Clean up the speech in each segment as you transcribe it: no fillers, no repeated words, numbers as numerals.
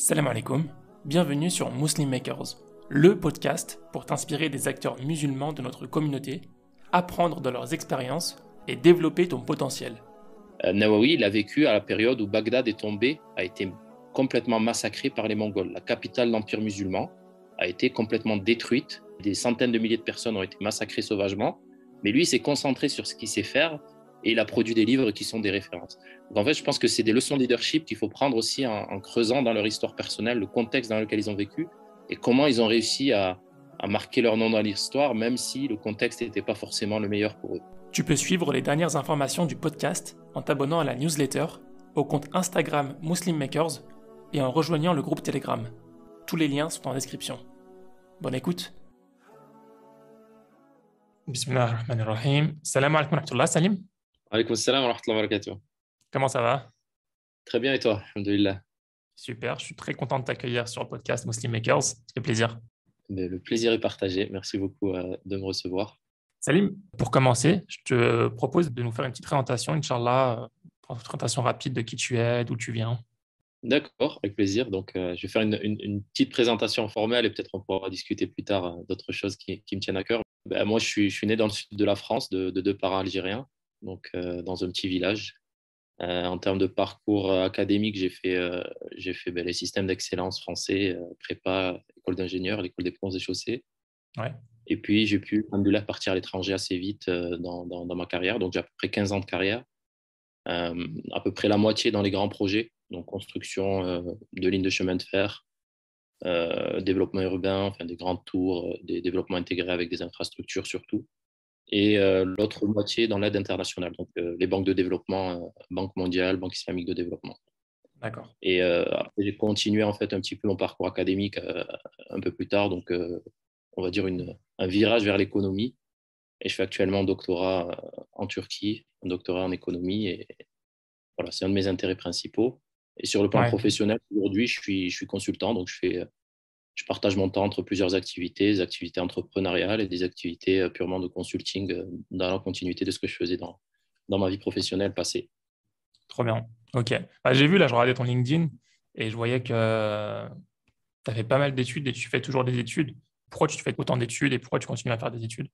Salam alaikum, bienvenue sur Muslim Makers, le podcast pour t'inspirer des acteurs musulmans de notre communauté, apprendre de leurs expériences et développer ton potentiel. Nawawi, il a vécu à la période où Bagdad est tombée, a été complètement massacrée par les Mongols. La capitale de l'Empire musulman a été complètement détruite. Des centaines de milliers de personnes ont été massacrées sauvagement. Mais lui, il s'est concentré sur ce qu'il sait faire et il a produit des livres qui sont des références. Donc en fait, je pense que c'est des leçons de leadership qu'il faut prendre aussi en creusant dans leur histoire personnelle, le contexte dans lequel ils ont vécu et comment ils ont réussi à marquer leur nom dans l'histoire, même si le contexte n'était pas forcément le meilleur pour eux. Tu peux suivre les dernières informations du podcast en t'abonnant à la newsletter, au compte Instagram Muslim Makers et en rejoignant le groupe Telegram. Tous les liens sont en description. Bonne écoute. Bismillahirrahmanirrahim. Salam alaikum wa rahmatullah, Salim. Alaykoum salam wa rahmatullahi wa barakatuh. Comment ça va? Très bien, et toi? Alhamdoulilah. Super, je suis très content de t'accueillir sur le podcast Muslim Makers. Ça fait plaisir. Le plaisir est partagé. Merci beaucoup de me recevoir. Salim, pour commencer, je te propose de nous faire une petite présentation, Inch'Allah, une présentation rapide de qui tu es, d'où tu viens. D'accord, avec plaisir. Donc, je vais faire une petite présentation formelle et peut-être on pourra discuter plus tard d'autres choses qui me tiennent à cœur. Moi, je suis né dans le sud de la France, de deux parents algériens, donc dans un petit village. En termes de parcours académique, j'ai fait les systèmes d'excellence français, prépa, école d'ingénieur, l'école des ponts et chaussées. Ouais. Et puis, j'ai pu, alhamdoulilah, partir à l'étranger assez vite dans ma carrière. Donc, j'ai à peu près 15 ans de carrière. À peu près la moitié dans les grands projets, donc construction de lignes de chemin de fer, développement urbain, enfin des grandes tours, des développements intégrés avec des infrastructures surtout. Et l'autre moitié dans l'aide internationale, donc les banques de développement, Banque mondiale, Banque islamique de développement. D'accord. Et après, j'ai continué en fait un petit peu mon parcours académique un peu plus tard, donc on va dire un virage vers l'économie. Et je fais actuellement un doctorat en Turquie, un doctorat en économie. Et voilà, c'est un de mes intérêts principaux. Et sur le plan Ouais. professionnel, aujourd'hui, je suis consultant, donc je partage mon temps entre plusieurs activités, des activités entrepreneuriales et des activités purement de consulting dans la continuité de ce que je faisais dans ma vie professionnelle passée. Trop bien. Ok. J'ai vu, là, je regardais ton LinkedIn et je voyais que tu as fait pas mal d'études et tu fais toujours des études. Pourquoi tu fais autant d'études et pourquoi tu continues à faire des études?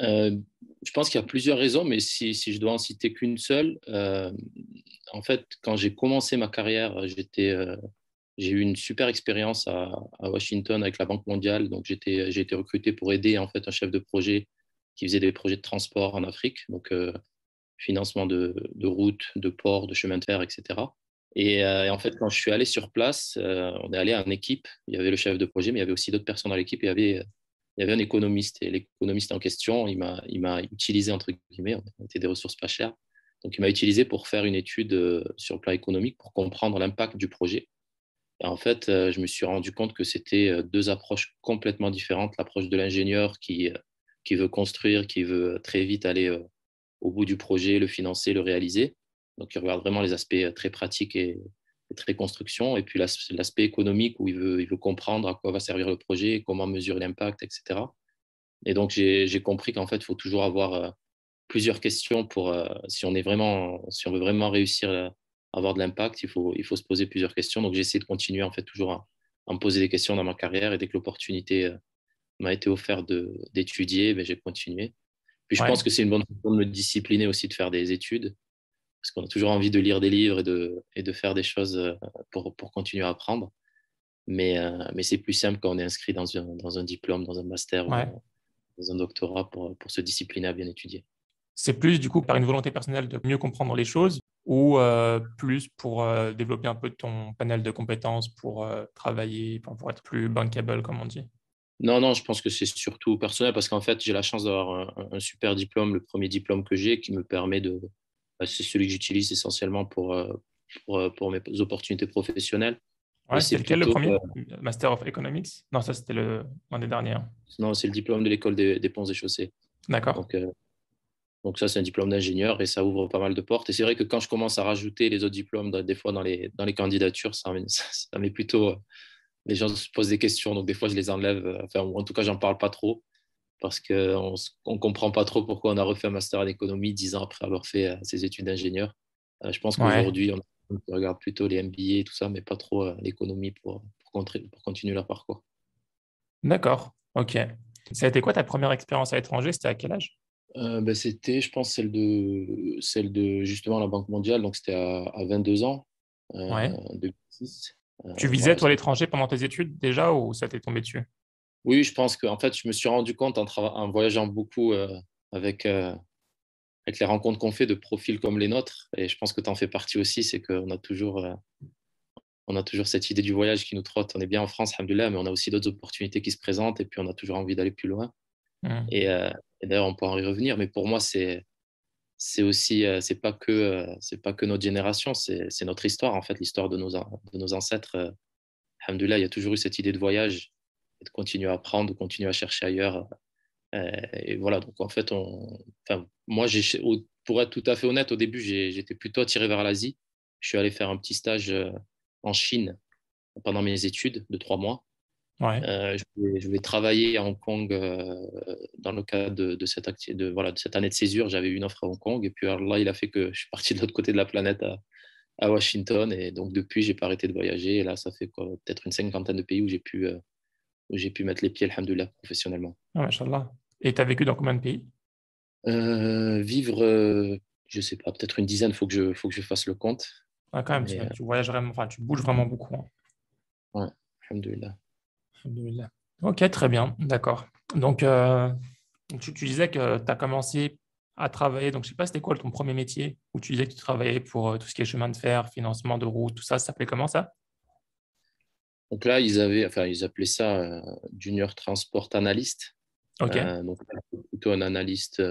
Euh, je pense qu'il y a plusieurs raisons, mais si je dois en citer qu'une seule, en fait, quand j'ai commencé ma carrière, j'ai eu une super expérience à Washington avec la Banque mondiale. Donc, j'ai été recruté pour aider en fait un chef de projet qui faisait des projets de transport en Afrique, donc financement de routes, de ports, de chemins de fer, etc. Et en fait, quand je suis allé sur place, on est allé en équipe. Il y avait le chef de projet, mais il y avait aussi d'autres personnes dans l'équipe. Il y avait un économiste. Et l'économiste en question, il m'a utilisé, entre guillemets, on était des ressources pas chères. Donc, il m'a utilisé pour faire une étude sur le plan économique pour comprendre l'impact du projet. Et en fait, je me suis rendu compte que c'était deux approches complètement différentes. L'approche de l'ingénieur qui veut construire, qui veut très vite aller au bout du projet, le financer, le réaliser. Donc, il regarde vraiment les aspects très pratiques et très construction. Et puis, l'aspect économique où il veut comprendre à quoi va servir le projet, comment mesurer l'impact, etc. Et donc, j'ai compris qu'en fait, il faut toujours avoir plusieurs questions pour, si on veut vraiment réussir à avoir de l'impact, il faut se poser plusieurs questions. Donc, j'ai essayé de continuer en fait toujours à me poser des questions dans ma carrière et dès que l'opportunité m'a été offerte d'étudier, ben, j'ai continué. Puis je Ouais. pense que c'est une bonne façon de me discipliner aussi de faire des études, parce qu'on a toujours envie de lire des livres et de faire des choses pour continuer à apprendre. Mais c'est plus simple quand on est inscrit dans un diplôme, dans un master ou Ouais. dans un doctorat pour se discipliner à bien étudier. C'est plus du coup par une volonté personnelle de mieux comprendre les choses ou plus pour développer un peu ton panel de compétences pour travailler, enfin, pour être plus bankable, comme on dit. Non, non, je pense que c'est surtout personnel parce qu'en fait, j'ai la chance d'avoir un super diplôme, le premier diplôme que j'ai qui me permet c'est celui que j'utilise essentiellement pour mes opportunités professionnelles. Et Ouais, c'est c'était lequel le plutôt, premier? Master of Economics? Non, ça c'était l'un des derniers, hein. non, c'est le diplôme de l'école des ponts et chaussées. D'accord. Donc, donc ça, c'est un diplôme d'ingénieur et ça ouvre pas mal de portes. Et c'est vrai que quand je commence à rajouter les autres diplômes, des fois dans les candidatures, ça met plutôt, les gens se posent des questions. Donc des fois, je les enlève. Enfin, ou en tout cas, j'en parle pas trop parce qu'on ne comprend pas trop pourquoi on a refait un master en économie 10 ans après avoir fait ses études d'ingénieur. Je pense Ouais. qu'aujourd'hui, Donc, ils regardent plutôt les MBA et tout ça, mais pas trop l'économie pour continuer leur parcours. D'accord, ok. Ça a été quoi ta première expérience à l'étranger? C'était à quel âge? Ben, c'était, je pense, celle de justement la Banque mondiale. Donc, c'était à 22 ans, Ouais. 2006. Tu visais, Voilà. toi, l'étranger pendant tes études déjà ou ça t'est tombé dessus? Oui, je pense que en fait, je me suis rendu compte en voyageant beaucoup avec, avec les rencontres qu'on fait de profils comme les nôtres. Et je pense que tu en fais partie aussi, c'est qu'on a toujours cette idée du voyage qui nous trotte. On est bien en France, alhamdoulilah, mais on a aussi d'autres opportunités qui se présentent et puis on a toujours envie d'aller plus loin. Hmm. Et, euh, et d'ailleurs, on pourra y revenir. Mais pour moi, c'est aussi, c'est pas que notre génération, c'est notre histoire, en fait, l'histoire de nos ancêtres. Alhamdoulilah, il y a toujours eu cette idée de voyage et de continuer à apprendre, de continuer à chercher ailleurs. Et voilà, donc en fait, enfin, moi, pour être tout à fait honnête, au début, j'étais plutôt attiré vers l'Asie. Je suis allé faire un petit stage en Chine pendant mes études de 3 mois. Ouais. Je voulais travailler à Hong Kong dans le cadre voilà, de cette année de césure. J'avais eu une offre à Hong Kong et puis alors là, il a fait que je suis parti de l'autre côté de la planète à Washington et donc depuis, j'ai pas arrêté de voyager et là, ça fait quoi, peut-être une cinquantaine de pays où j'ai pu mettre les pieds, alhamdoulilah, professionnellement. Ah, machallah. Et tu as vécu dans combien de pays? Vivre, je sais pas, peut-être une dizaine, faut que je fasse le compte. Ah, quand même, tu, Mais tu voyages vraiment, enfin, tu bouges vraiment beaucoup, hein. ouais, alhamdoulilah. Alhamdoulilah. Ok, très bien, d'accord. Donc, tu disais que tu as commencé à travailler, donc je sais pas, c'était quoi ton premier métier où tu disais que tu travaillais pour tout ce qui est chemin de fer, financement de route, tout ça, ça s'appelait comment ça? Donc là, enfin, ils appelaient ça Junior Transport Analyst. Ok. Donc, c'est plutôt un analyste,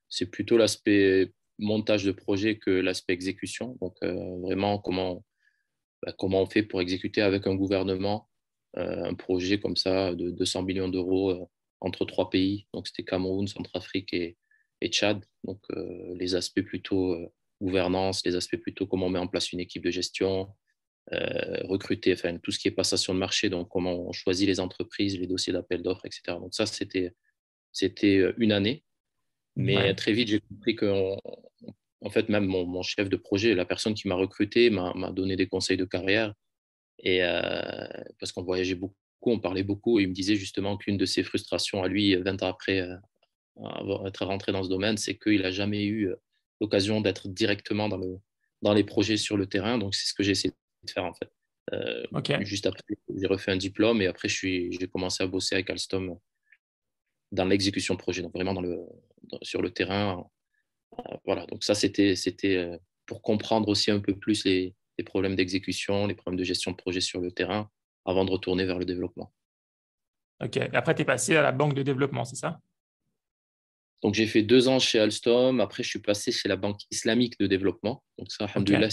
c'est plutôt l'aspect montage de projet que l'aspect exécution. Donc, vraiment, comment on fait pour exécuter avec un gouvernement un projet comme ça de 200 millions d'euros entre 3 pays. Donc, c'était Cameroun, Centrafrique et Tchad. Donc, les aspects plutôt gouvernance, les aspects plutôt comment on met en place une équipe de gestion, recruter, enfin, tout ce qui est passation de marché, donc comment on choisit les entreprises, les dossiers d'appel d'offres, etc. Donc, ça, c'était une année. Mais Ouais. très vite, j'ai compris que, en fait, même mon chef de projet, la personne qui m'a recruté, m'a donné des conseils de carrière. Et parce qu'on voyageait beaucoup, on parlait beaucoup, et il me disait justement qu'une de ses frustrations à lui, 20 ans après être rentré dans ce domaine, c'est qu'il n'a jamais eu l'occasion d'être directement dans les projets sur le terrain. Donc, c'est ce que j'ai essayé de faire en fait. Ok. Juste après, j'ai refait un diplôme et après, j'ai commencé à bosser avec Alstom dans l'exécution de projet, donc vraiment sur le terrain. Voilà, donc ça, c'était pour comprendre aussi un peu plus les problèmes d'exécution, les problèmes de gestion de projet sur le terrain, avant de retourner vers le développement. Ok. Et après, tu es passé à la banque de développement, c'est ça? Donc, j'ai fait 2 ans chez Alstom. Après, je suis passé chez la Banque islamique de développement. Donc, ça, Ok. alhamdoulilah,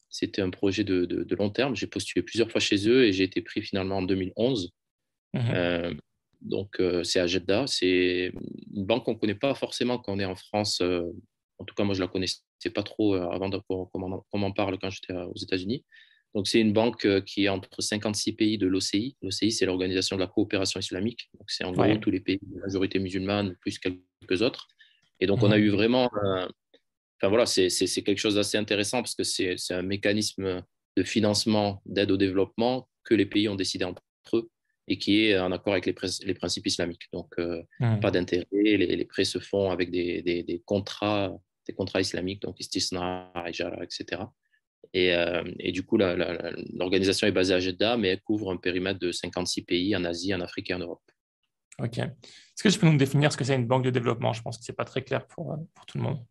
c'était un projet de long terme. J'ai postulé plusieurs fois chez eux et j'ai été pris finalement en 2011. Mhm. Euh, donc, c'est à Jeddah. C'est une banque qu'on ne connaît pas forcément quand on est en France. En tout cas, moi, je ne la connaissais pas trop avant qu'on m'en parle quand j'étais aux États-Unis. Donc, c'est une banque qui est entre 56 pays de l'OCI. L'OCI, c'est l'Organisation de la coopération islamique. Donc, c'est en gros Ouais. tous les pays de majorité musulmane, plus quelques autres. Et donc, on a eu Mhm. vraiment. Enfin, voilà, c'est quelque chose d'assez intéressant parce que c'est un mécanisme de financement d'aide au développement que les pays ont décidé entre eux et qui est en accord avec les principes islamiques. Donc, pas Mhm. d'intérêt, les prêts se font avec des contrats islamiques, donc istisna, ijara, etc. Et du coup, l'organisation est basée à Jeddah, mais elle couvre un périmètre de 56 pays en Asie, en Afrique et en Europe. Ok. Est-ce que tu peux nous définir ce que c'est une banque de développement? Je pense que c'est pas très clair pour tout le monde.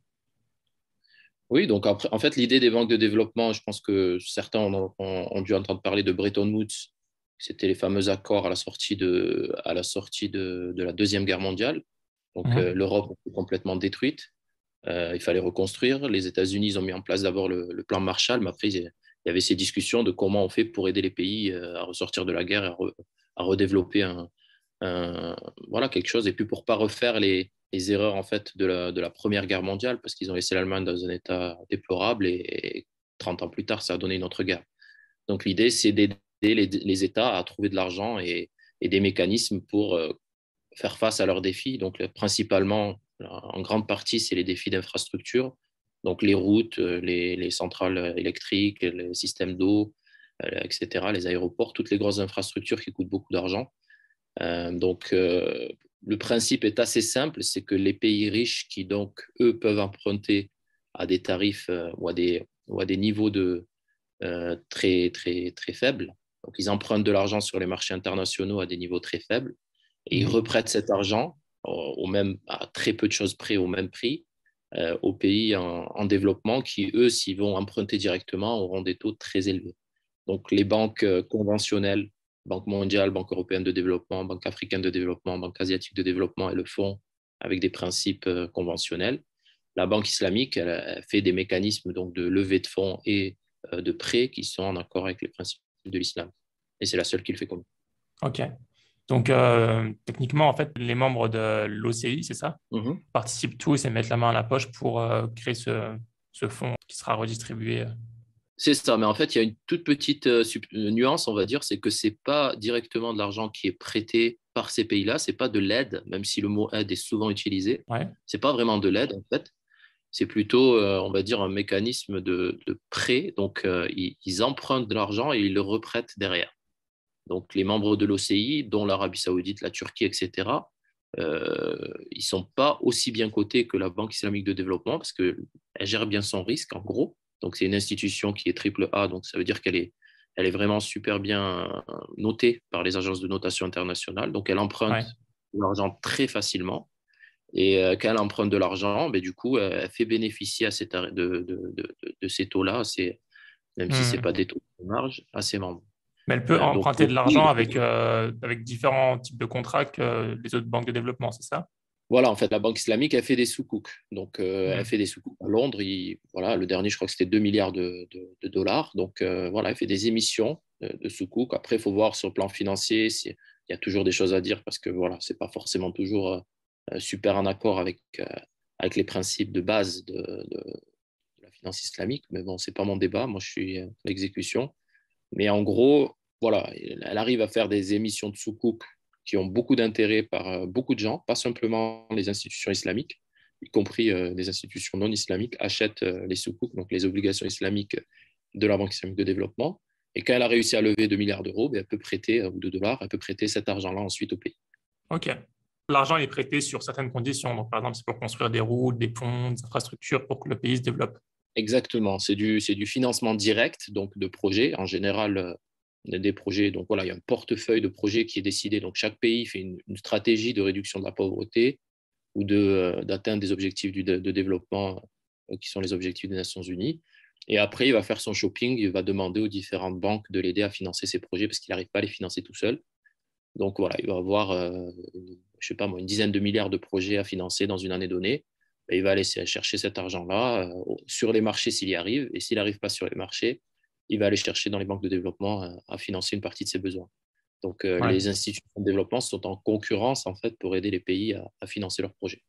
Oui, donc après, en fait, l'idée des banques de développement, je pense que certains ont dû entendre parler de Bretton Woods. C'était les fameux accords à la sortie de la Deuxième Guerre mondiale. Donc, Mhm. l'Europe était complètement détruite. Il fallait reconstruire. Les États-Unis, ils ont mis en place d'abord le plan Marshall, mais après, il y avait ces discussions de comment on fait pour aider les pays à ressortir de la guerre et à redévelopper voilà, quelque chose. Et puis, pour ne pas refaire les erreurs en fait, de la Première Guerre mondiale, parce qu'ils ont laissé l'Allemagne dans un état déplorable et 30 ans plus tard, ça a donné une autre guerre. Donc, l'idée, c'est d'aider les États à trouver de l'argent et des mécanismes pour faire face à leurs défis. Donc, principalement, en grande partie, c'est les défis d'infrastructure. Donc les routes, les centrales électriques, les systèmes d'eau, etc., les aéroports, toutes les grosses infrastructures qui coûtent beaucoup d'argent. Donc le principe est assez simple, c'est que les pays riches qui donc, eux, peuvent emprunter à des tarifs ou à des niveaux très, très, très faibles. Donc, ils empruntent de l'argent sur les marchés internationaux à des niveaux très faibles et ils reprêtent cet argent à très peu de choses près au même prix aux pays en développement qui, eux, s'ils vont emprunter directement, auront des taux très élevés. Donc, les banques conventionnelles, Banque mondiale, Banque européenne de développement, Banque africaine de développement, Banque asiatique de développement, elles le font avec des principes conventionnels. La Banque islamique, elle fait des mécanismes donc, de levée de fonds et de prêts qui sont en accord avec les principes de l'islam. Et c'est la seule qui le fait comme Ok. Donc, techniquement, en fait, les membres de l'OCI, c'est ça, ça. participent tous et mettent la main à la poche pour créer ce fonds qui sera redistribué. C'est ça, mais en fait, il y a une toute petite nuance, on va dire, c'est que c'est pas directement de l'argent qui est prêté par ces pays-là, c'est pas de l'aide, même si le mot aide est souvent utilisé. Ouais. C'est pas vraiment de l'aide, en fait. C'est plutôt, on va dire, un mécanisme de prêt. Donc, ils empruntent de l'argent et ils le reprêtent derrière. Donc, les membres de l'OCI, dont l'Arabie Saoudite, la Turquie, etc., ils sont pas aussi bien cotés que la Banque islamique de développement parce qu'elle gère bien son risque, en gros. Donc, c'est une institution qui est triple A, donc ça veut dire elle est vraiment super bien notée par les agences de notation internationales. Donc, elle emprunte Ouais. de l'argent très facilement. Et quand elle emprunte de l'argent, ben, du coup, elle fait bénéficier à de ces taux-là, même si ce n'est Hmm. pas des taux de marge, à ses membres. Mais elle peut Donc, emprunter de oui, l'argent avec différents types de contrats que les autres banques de développement, c'est ça? voilà, en fait, la Banque islamique, elle fait des soukouks. Donc, elle Hmm. fait des soukouks à Londres. Voilà, le dernier, je crois que c'était 2 milliards de dollars. Donc, voilà, elle fait des émissions de soukouks. Après, il faut voir sur le plan financier, il y a toujours des choses à dire parce que, voilà, ce n'est pas forcément toujours super en accord avec les principes de base de la finance islamique. Mais bon, ce n'est pas mon débat. Moi, je suis l'exécution. Mais en gros, voilà, elle arrive à faire des émissions de soukouk qui ont beaucoup d'intérêt par beaucoup de gens, pas simplement les institutions islamiques, y compris les institutions non islamiques, achètent les soukouk, donc les obligations islamiques de la Banque islamique de développement. Et quand elle a réussi à lever 2 milliards d'euros, ben, elle peut prêter, ou de dollars, elle peut prêter cet argent-là ensuite au pays. Ok. L'argent est prêté sur certaines conditions. Donc, par exemple, c'est pour construire des routes, des ponts, des infrastructures pour que le pays se développe. Exactement, c'est du financement direct, donc de projets. En général, des projets, donc voilà, il y a un portefeuille de projets qui est décidé. Donc chaque pays fait une stratégie de réduction de la pauvreté ou d'atteindre des objectifs de développement qui sont les objectifs des Nations Unies. Et après, il va faire son shopping, il va demander aux différentes banques de l'aider à financer ses projets parce qu'il n'arrive pas à les financer tout seul. Donc voilà, il va avoir, je sais pas moi, une dizaine de milliards de projets à financer dans une année donnée. Et il va aller chercher cet argent-là sur les marchés s'il y arrive. Et s'il n'arrive pas sur les marchés, il va aller chercher dans les banques de développement à financer une partie de ses besoins. Donc Ouais. les institutions de développement sont en concurrence en fait pour aider les pays à financer leurs projets.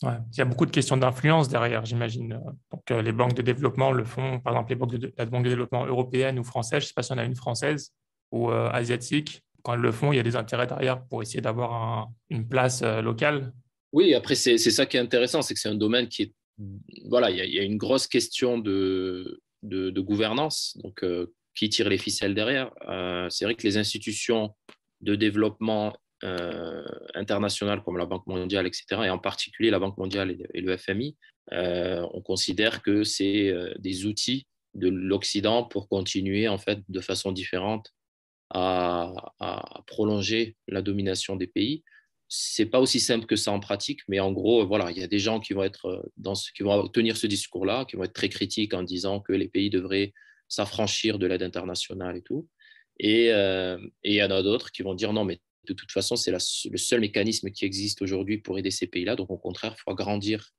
Ouais. Il y a beaucoup de questions d'influence derrière, j'imagine. Donc, les banques de développement le font, par exemple, la banque de développement européenne ou française, je ne sais pas si on a une française ou asiatique. Quand elles le font, il y a des intérêts derrière pour essayer d'avoir une place locale. Oui, après, c'est ça qui est intéressant, c'est que c'est un domaine qui est. Voilà, il y a une grosse question de gouvernance, donc qui tire les ficelles derrière. C'est vrai que les institutions de développement internationales comme la Banque mondiale, etc., et en particulier la Banque mondiale et le FMI, on considère que c'est des outils de l'Occident pour continuer, en fait, de façon différente à prolonger la domination des pays. C'est pas aussi simple que ça en pratique, mais en gros, voilà, il y a des gens qui vont être qui vont tenir ce discours-là, qui vont être très critiques en disant que les pays devraient s'affranchir de l'aide internationale et tout. Et il y en a d'autres qui vont dire non, mais de toute façon, c'est le seul mécanisme qui existe aujourd'hui pour aider ces pays-là. Donc, au contraire, il faut agrandir,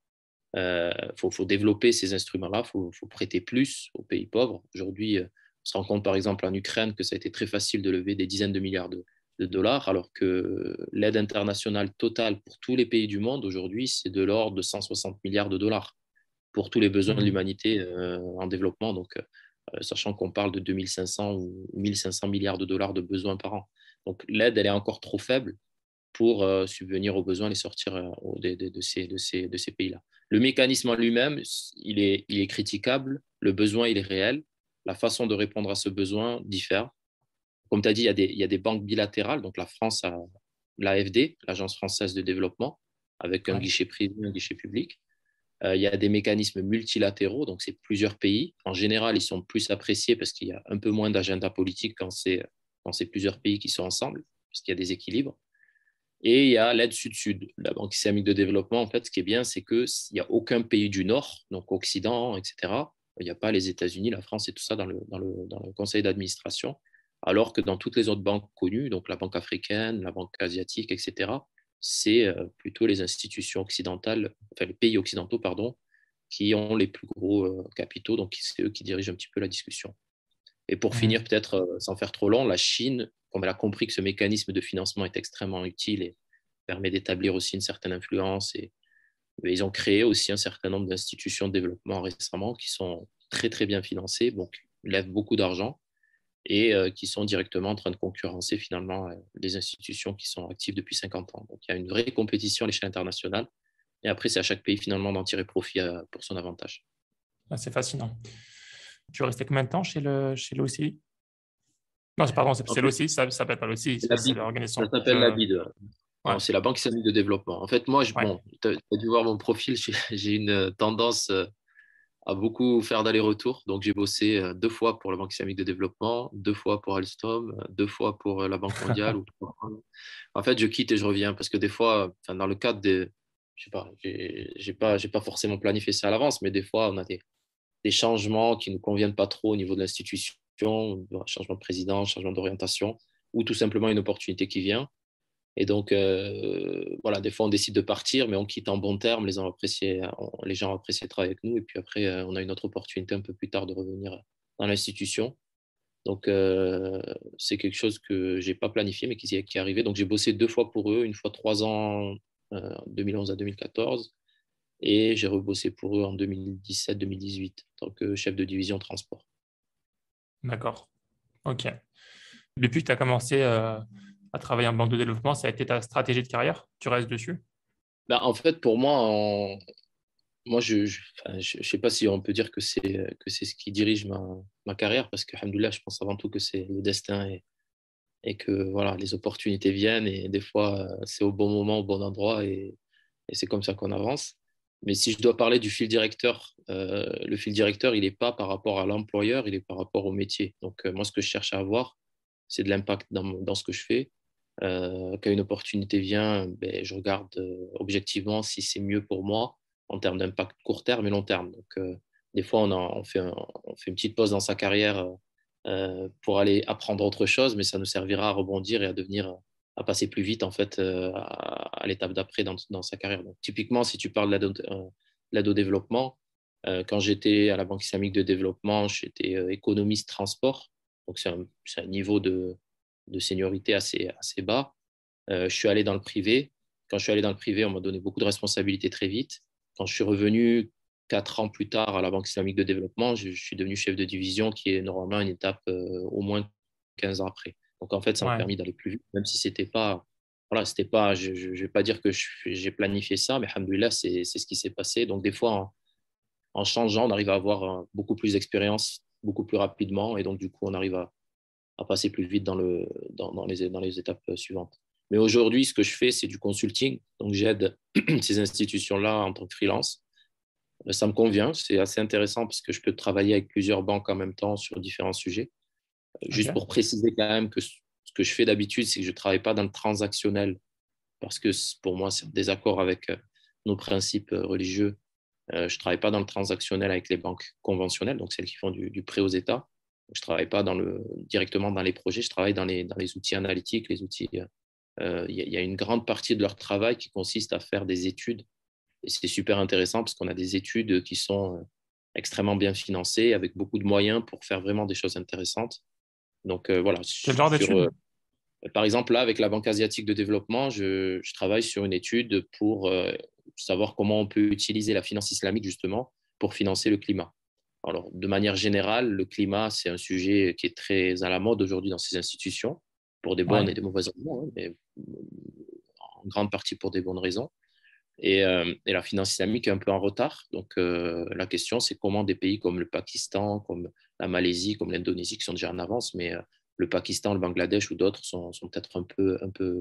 faut développer ces instruments-là, faut prêter plus aux pays pauvres. Aujourd'hui, on se rend compte, par exemple, en Ukraine, que ça a été très facile de lever des dizaines de milliards de dollars, alors que l'aide internationale totale pour tous les pays du monde aujourd'hui, c'est de l'ordre de 160 milliards de dollars pour tous les besoins de Hmm. l'humanité en développement. Donc, sachant qu'on parle de 2500 ou 1500 milliards de dollars de besoins par an. Donc, l'aide, elle est encore trop faible pour subvenir aux besoins et sortir de ces pays-là. Le mécanisme en lui-même, il est critiquable, le besoin, il est réel, la façon de répondre à ce besoin diffère. Comme tu as dit, il y a des banques bilatérales, donc la France a l'AFD, l'Agence française de développement, avec un Ouais. guichet privé, un guichet public. Il y a des mécanismes multilatéraux, donc c'est plusieurs pays. En général, ils sont plus appréciés parce qu'il y a un peu moins d'agenda politique quand c'est plusieurs pays qui sont ensemble, parce qu'il y a des équilibres. Et il y a l'aide Sud-Sud, la Banque islamique de développement. En fait, ce qui est bien, c'est qu'il n'y a aucun pays du Nord, donc Occident, etc. Il n'y a pas les États-Unis, la France et tout ça dans le conseil d'administration, alors que dans toutes les autres banques connues, donc la Banque africaine, la Banque asiatique, etc., c'est plutôt les institutions occidentales, enfin les pays occidentaux, pardon, qui ont les plus gros capitaux, donc c'est eux qui dirigent un petit peu la discussion. Et pour finir, Mhm. peut-être sans faire trop long, la Chine, comme elle a compris que ce mécanisme de financement est extrêmement utile et permet d'établir aussi une certaine influence, et ils ont créé aussi un certain nombre d'institutions de développement récemment qui sont très très bien financées, donc lèvent beaucoup d'argent et qui sont directement en train de concurrencer finalement les institutions qui sont actives depuis 50 ans. Donc il y a une vraie compétition à l'échelle internationale et après c'est à chaque pays finalement d'en tirer profit pour son avantage. Ah, c'est fascinant. Tu es resté combien de temps chez l'OCI? Non, pardon, En c'est fait, l'OCI, ça s'appelle pas l'OCI, c'est la c'est BID, ça l'organisation. s'appelle la BID. Ouais, Non, c'est la Banque islamique de développement. En fait, moi, ouais. bon, tu as dû voir mon profil, j'ai une tendance à beaucoup faire d'aller-retour. Donc, j'ai bossé 2 fois pour la Banque islamique de développement, 2 fois pour Alstom, 2 fois pour la Banque mondiale. Ou 3 fois. En fait, je quitte et je reviens parce que des fois, enfin, dans le cadre des. Je sais pas, j'ai pas forcément planifié ça à l'avance, mais des fois, on a des changements qui ne nous conviennent pas trop au niveau de l'institution, changement de président, changement d'orientation, ou tout simplement une opportunité qui vient. Et donc, voilà, des fois, on décide de partir, mais on quitte en bon terme. Les gens apprécient travailler avec nous. Et puis après, on a une autre opportunité un peu plus tard de revenir dans l'institution. Donc, c'est quelque chose que je n'ai pas planifié, mais qui est arrivé. Donc, j'ai bossé 2 fois pour eux, une fois 3 ans, 2011 à 2014. Et j'ai rebossé pour eux en 2017-2018 en tant que chef de division transport. D'accord. Ok. Depuis que tu as commencé à travailler en banque de développement, ça a été ta stratégie de carrière? Tu restes dessus? Ben, en fait, pour moi, moi, enfin, je sais pas si on peut dire que c'est ce qui dirige ma carrière, parce que, alhamdoulilah, je pense avant tout que c'est le destin et que voilà, les opportunités viennent et des fois, c'est au bon moment, au bon endroit et c'est comme ça qu'on avance. Mais si je dois parler du fil directeur, le fil directeur, il n'est pas par rapport à l'employeur, il est par rapport au métier. Donc, moi, ce que je cherche à avoir, c'est de l'impact dans ce que je fais. Quand une opportunité vient, ben, je regarde objectivement si c'est mieux pour moi en termes d'impact court terme et long terme. Donc, des fois, on fait une petite pause dans sa carrière pour aller apprendre autre chose, mais ça nous servira à rebondir et à devenir, à passer plus vite en fait à l'étape d'après dans sa carrière. Donc, typiquement, si tu parles de l'aide au développement, quand j'étais à la Banque islamique de développement, j'étais économiste transport. Donc, c'est un niveau de seniorité assez bas. Je suis allé dans le privé. Quand je suis allé dans le privé, on m'a donné beaucoup de responsabilités très vite. Quand je suis revenu 4 ans plus tard à la Banque islamique de développement, je suis devenu chef de division, qui est normalement une étape au moins 15 ans après. Donc en fait, ça m'a Ouais. permis d'aller plus vite, même si c'était pas, voilà, c'était pas, je ne vais pas dire que j'ai planifié ça, mais alhamdoulilah, c'est ce qui s'est passé. Donc des fois, en changeant, on arrive à avoir beaucoup plus d'expérience, beaucoup plus rapidement, et donc du coup, on arrive à passer plus vite dans les étapes suivantes. Mais aujourd'hui, ce que je fais, c'est du consulting. Donc, j'aide ces institutions-là en tant que freelance. Ça me convient, c'est assez intéressant parce que je peux travailler avec plusieurs banques en même temps sur différents sujets. Juste Ok. pour préciser quand même que ce que je fais d'habitude, c'est que je ne travaille pas dans le transactionnel parce que pour moi, c'est en désaccord avec nos principes religieux. Je ne travaille pas dans le transactionnel avec les banques conventionnelles, donc celles qui font du prêt aux États. Je ne travaille pas directement dans les projets, je travaille dans les outils analytiques, les outils. Y a une grande partie de leur travail qui consiste à faire des études. Et c'est super intéressant parce qu'on a des études qui sont extrêmement bien financées, avec beaucoup de moyens pour faire vraiment des choses intéressantes. Donc voilà, Quel genre d'études? par exemple, là, avec la Banque asiatique de développement, je travaille sur une étude pour savoir comment on peut utiliser la finance islamique justement pour financer le climat. Alors, de manière générale, le climat, c'est un sujet qui est très à la mode aujourd'hui dans ces institutions, pour des bonnes Ouais. et des mauvaises raisons, hein, mais en grande partie pour des bonnes raisons. Et la finance islamique est un peu en retard. Donc, la question, c'est comment des pays comme le Pakistan, comme la Malaisie, comme l'Indonésie, qui sont déjà en avance, mais le Pakistan, le Bangladesh ou d'autres sont peut-être un peu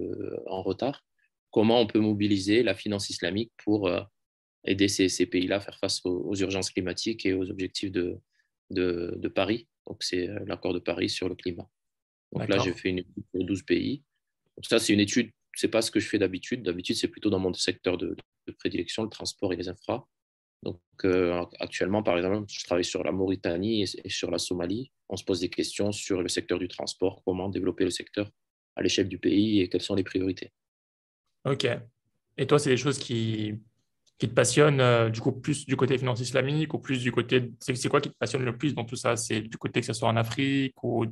en retard. Comment on peut mobiliser la finance islamique pour aider ces pays-là à faire face aux urgences climatiques et aux objectifs de Paris. Donc, c'est l'accord de Paris sur le climat. Donc là, j'ai D'accord. fait une étude pour 12 pays. Donc ça, c'est une étude, c'est pas ce que je fais d'habitude. D'habitude, c'est plutôt dans mon secteur de prédilection, le transport et les infras. Donc actuellement, par exemple, je travaille sur la Mauritanie et sur la Somalie. On se pose des questions sur le secteur du transport, comment développer le secteur à l'échelle du pays et quelles sont les priorités. Ok. Et toi, c'est des choses qui te passionnent, du coup, plus du côté finance islamique ou plus du côté. C'est quoi qui te passionne le plus dans tout ça? C'est du côté que ce soit en Afrique ou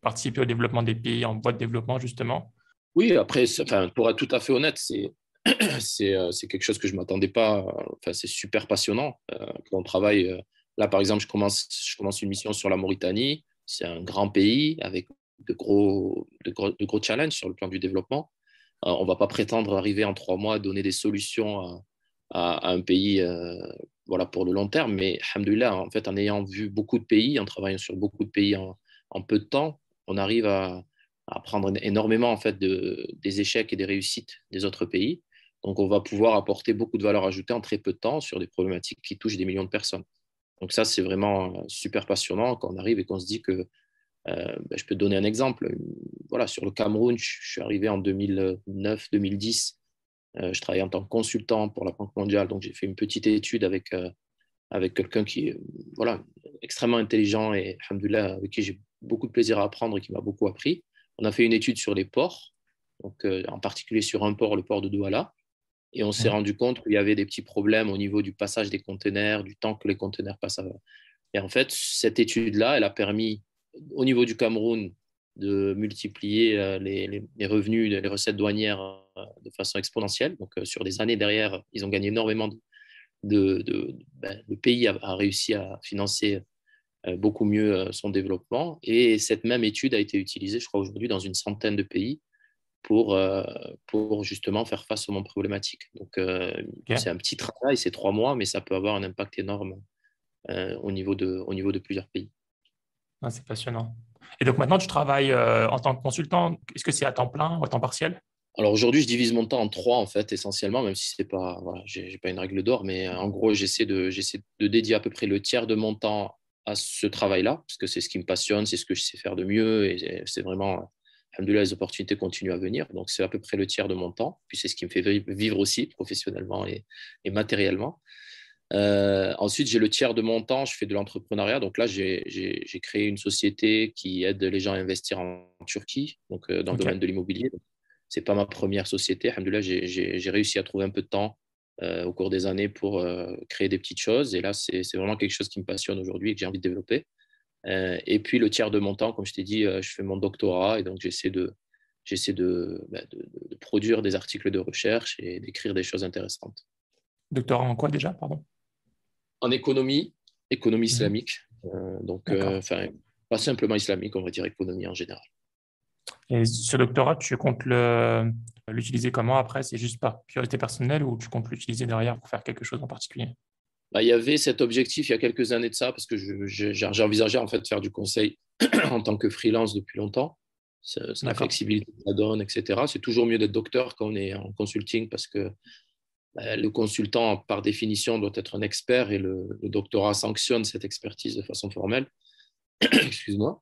participer au développement des pays en voie de développement, justement? Oui, après, enfin, pour être tout à fait honnête, c'est quelque chose que je ne m'attendais pas. Enfin, c'est super passionnant. Quand on travaille, là, par exemple, je commence une mission sur la Mauritanie. C'est un grand pays avec de gros challenges sur le plan du développement. On ne va pas prétendre arriver en 3 mois à donner des solutions à un pays voilà, pour le long terme. Mais, alhamdoulilah, en fait, en ayant vu beaucoup de pays, en travaillant sur beaucoup de pays en peu de temps, on arrive à apprendre énormément en fait des échecs et des réussites des autres pays. Donc, on va pouvoir apporter beaucoup de valeur ajoutée en très peu de temps sur des problématiques qui touchent des millions de personnes. Donc ça, c'est vraiment super passionnant quand on arrive et qu'on se dit que, je peux te donner un exemple. Voilà, sur le Cameroun, je suis arrivé en 2009-2010. Je travaillais en tant que consultant pour la Banque mondiale. Donc, j'ai fait une petite étude avec quelqu'un qui est voilà, extrêmement intelligent et, alhamdoulilah, avec qui j'ai beaucoup de plaisir à apprendre et qui m'a beaucoup appris. On a fait une étude sur les ports, donc, en particulier sur un port, le port de Douala, et on s'est Mhm. rendu compte qu'il y avait des petits problèmes au niveau du passage des conteneurs, du temps que les conteneurs passent à. Et en fait, cette étude-là, elle a permis au niveau du Cameroun de multiplier les revenus, les recettes douanières de façon exponentielle. Donc, sur des années derrière, ils ont gagné énormément le pays a réussi à financer beaucoup mieux son développement. Et cette même étude a été utilisée, je crois, aujourd'hui dans une centaine de pays pour justement faire face aux mêmes problématiques. Donc, c'est Ok. un petit travail, c'est 3 mois, mais ça peut avoir un impact énorme au niveau de plusieurs pays. Ah, c'est passionnant. Et donc maintenant, tu travailles en tant que consultant. Est-ce que c'est à temps plein ou à temps partiel? Alors aujourd'hui, je divise mon temps en trois, en fait, essentiellement, même si c'est pas, voilà, j'ai pas une règle d'or, mais en gros, j'essaie de dédier à peu près le tiers de mon temps à ce travail-là, parce que c'est ce qui me passionne, c'est ce que je sais faire de mieux, et c'est vraiment, alhamdoulilah, les opportunités continuent à venir. Donc c'est à peu près le tiers de mon temps, puis c'est ce qui me fait vivre aussi professionnellement et matériellement. Ensuite, j'ai le tiers de mon temps, je fais de l'entrepreneuriat. Donc là, j'ai créé une société qui aide les gens à investir en Turquie, donc dans le Ok. domaine de l'immobilier. C'est pas ma première société. Alhamdoulilah, j'ai réussi à trouver un peu de temps au cours des années pour créer des petites choses. Et là, c'est vraiment quelque chose qui me passionne aujourd'hui et que j'ai envie de développer. Et puis, le tiers de mon temps, comme je t'ai dit, je fais mon doctorat et donc j'essaie de produire des articles de recherche et d'écrire des choses intéressantes. Doctorat en quoi déjà, pardon? En économie Mhm. islamique. Donc, D'accord. enfin, pas simplement islamique, on va dire économie en général. Et ce doctorat, tu comptes l'utiliser comment après? C'est juste par curiosité personnelle ou tu comptes l'utiliser derrière pour faire quelque chose en particulier? Bah, il y avait cet objectif il y a quelques années de ça, parce que j'ai envisagé en fait de faire du conseil en tant que freelance depuis longtemps. C'est la D'accord. flexibilité que ça donne, etc. C'est toujours mieux d'être docteur quand on est en consulting, parce que le consultant, par définition, doit être un expert et le doctorat sanctionne cette expertise de façon formelle. Excuse-moi.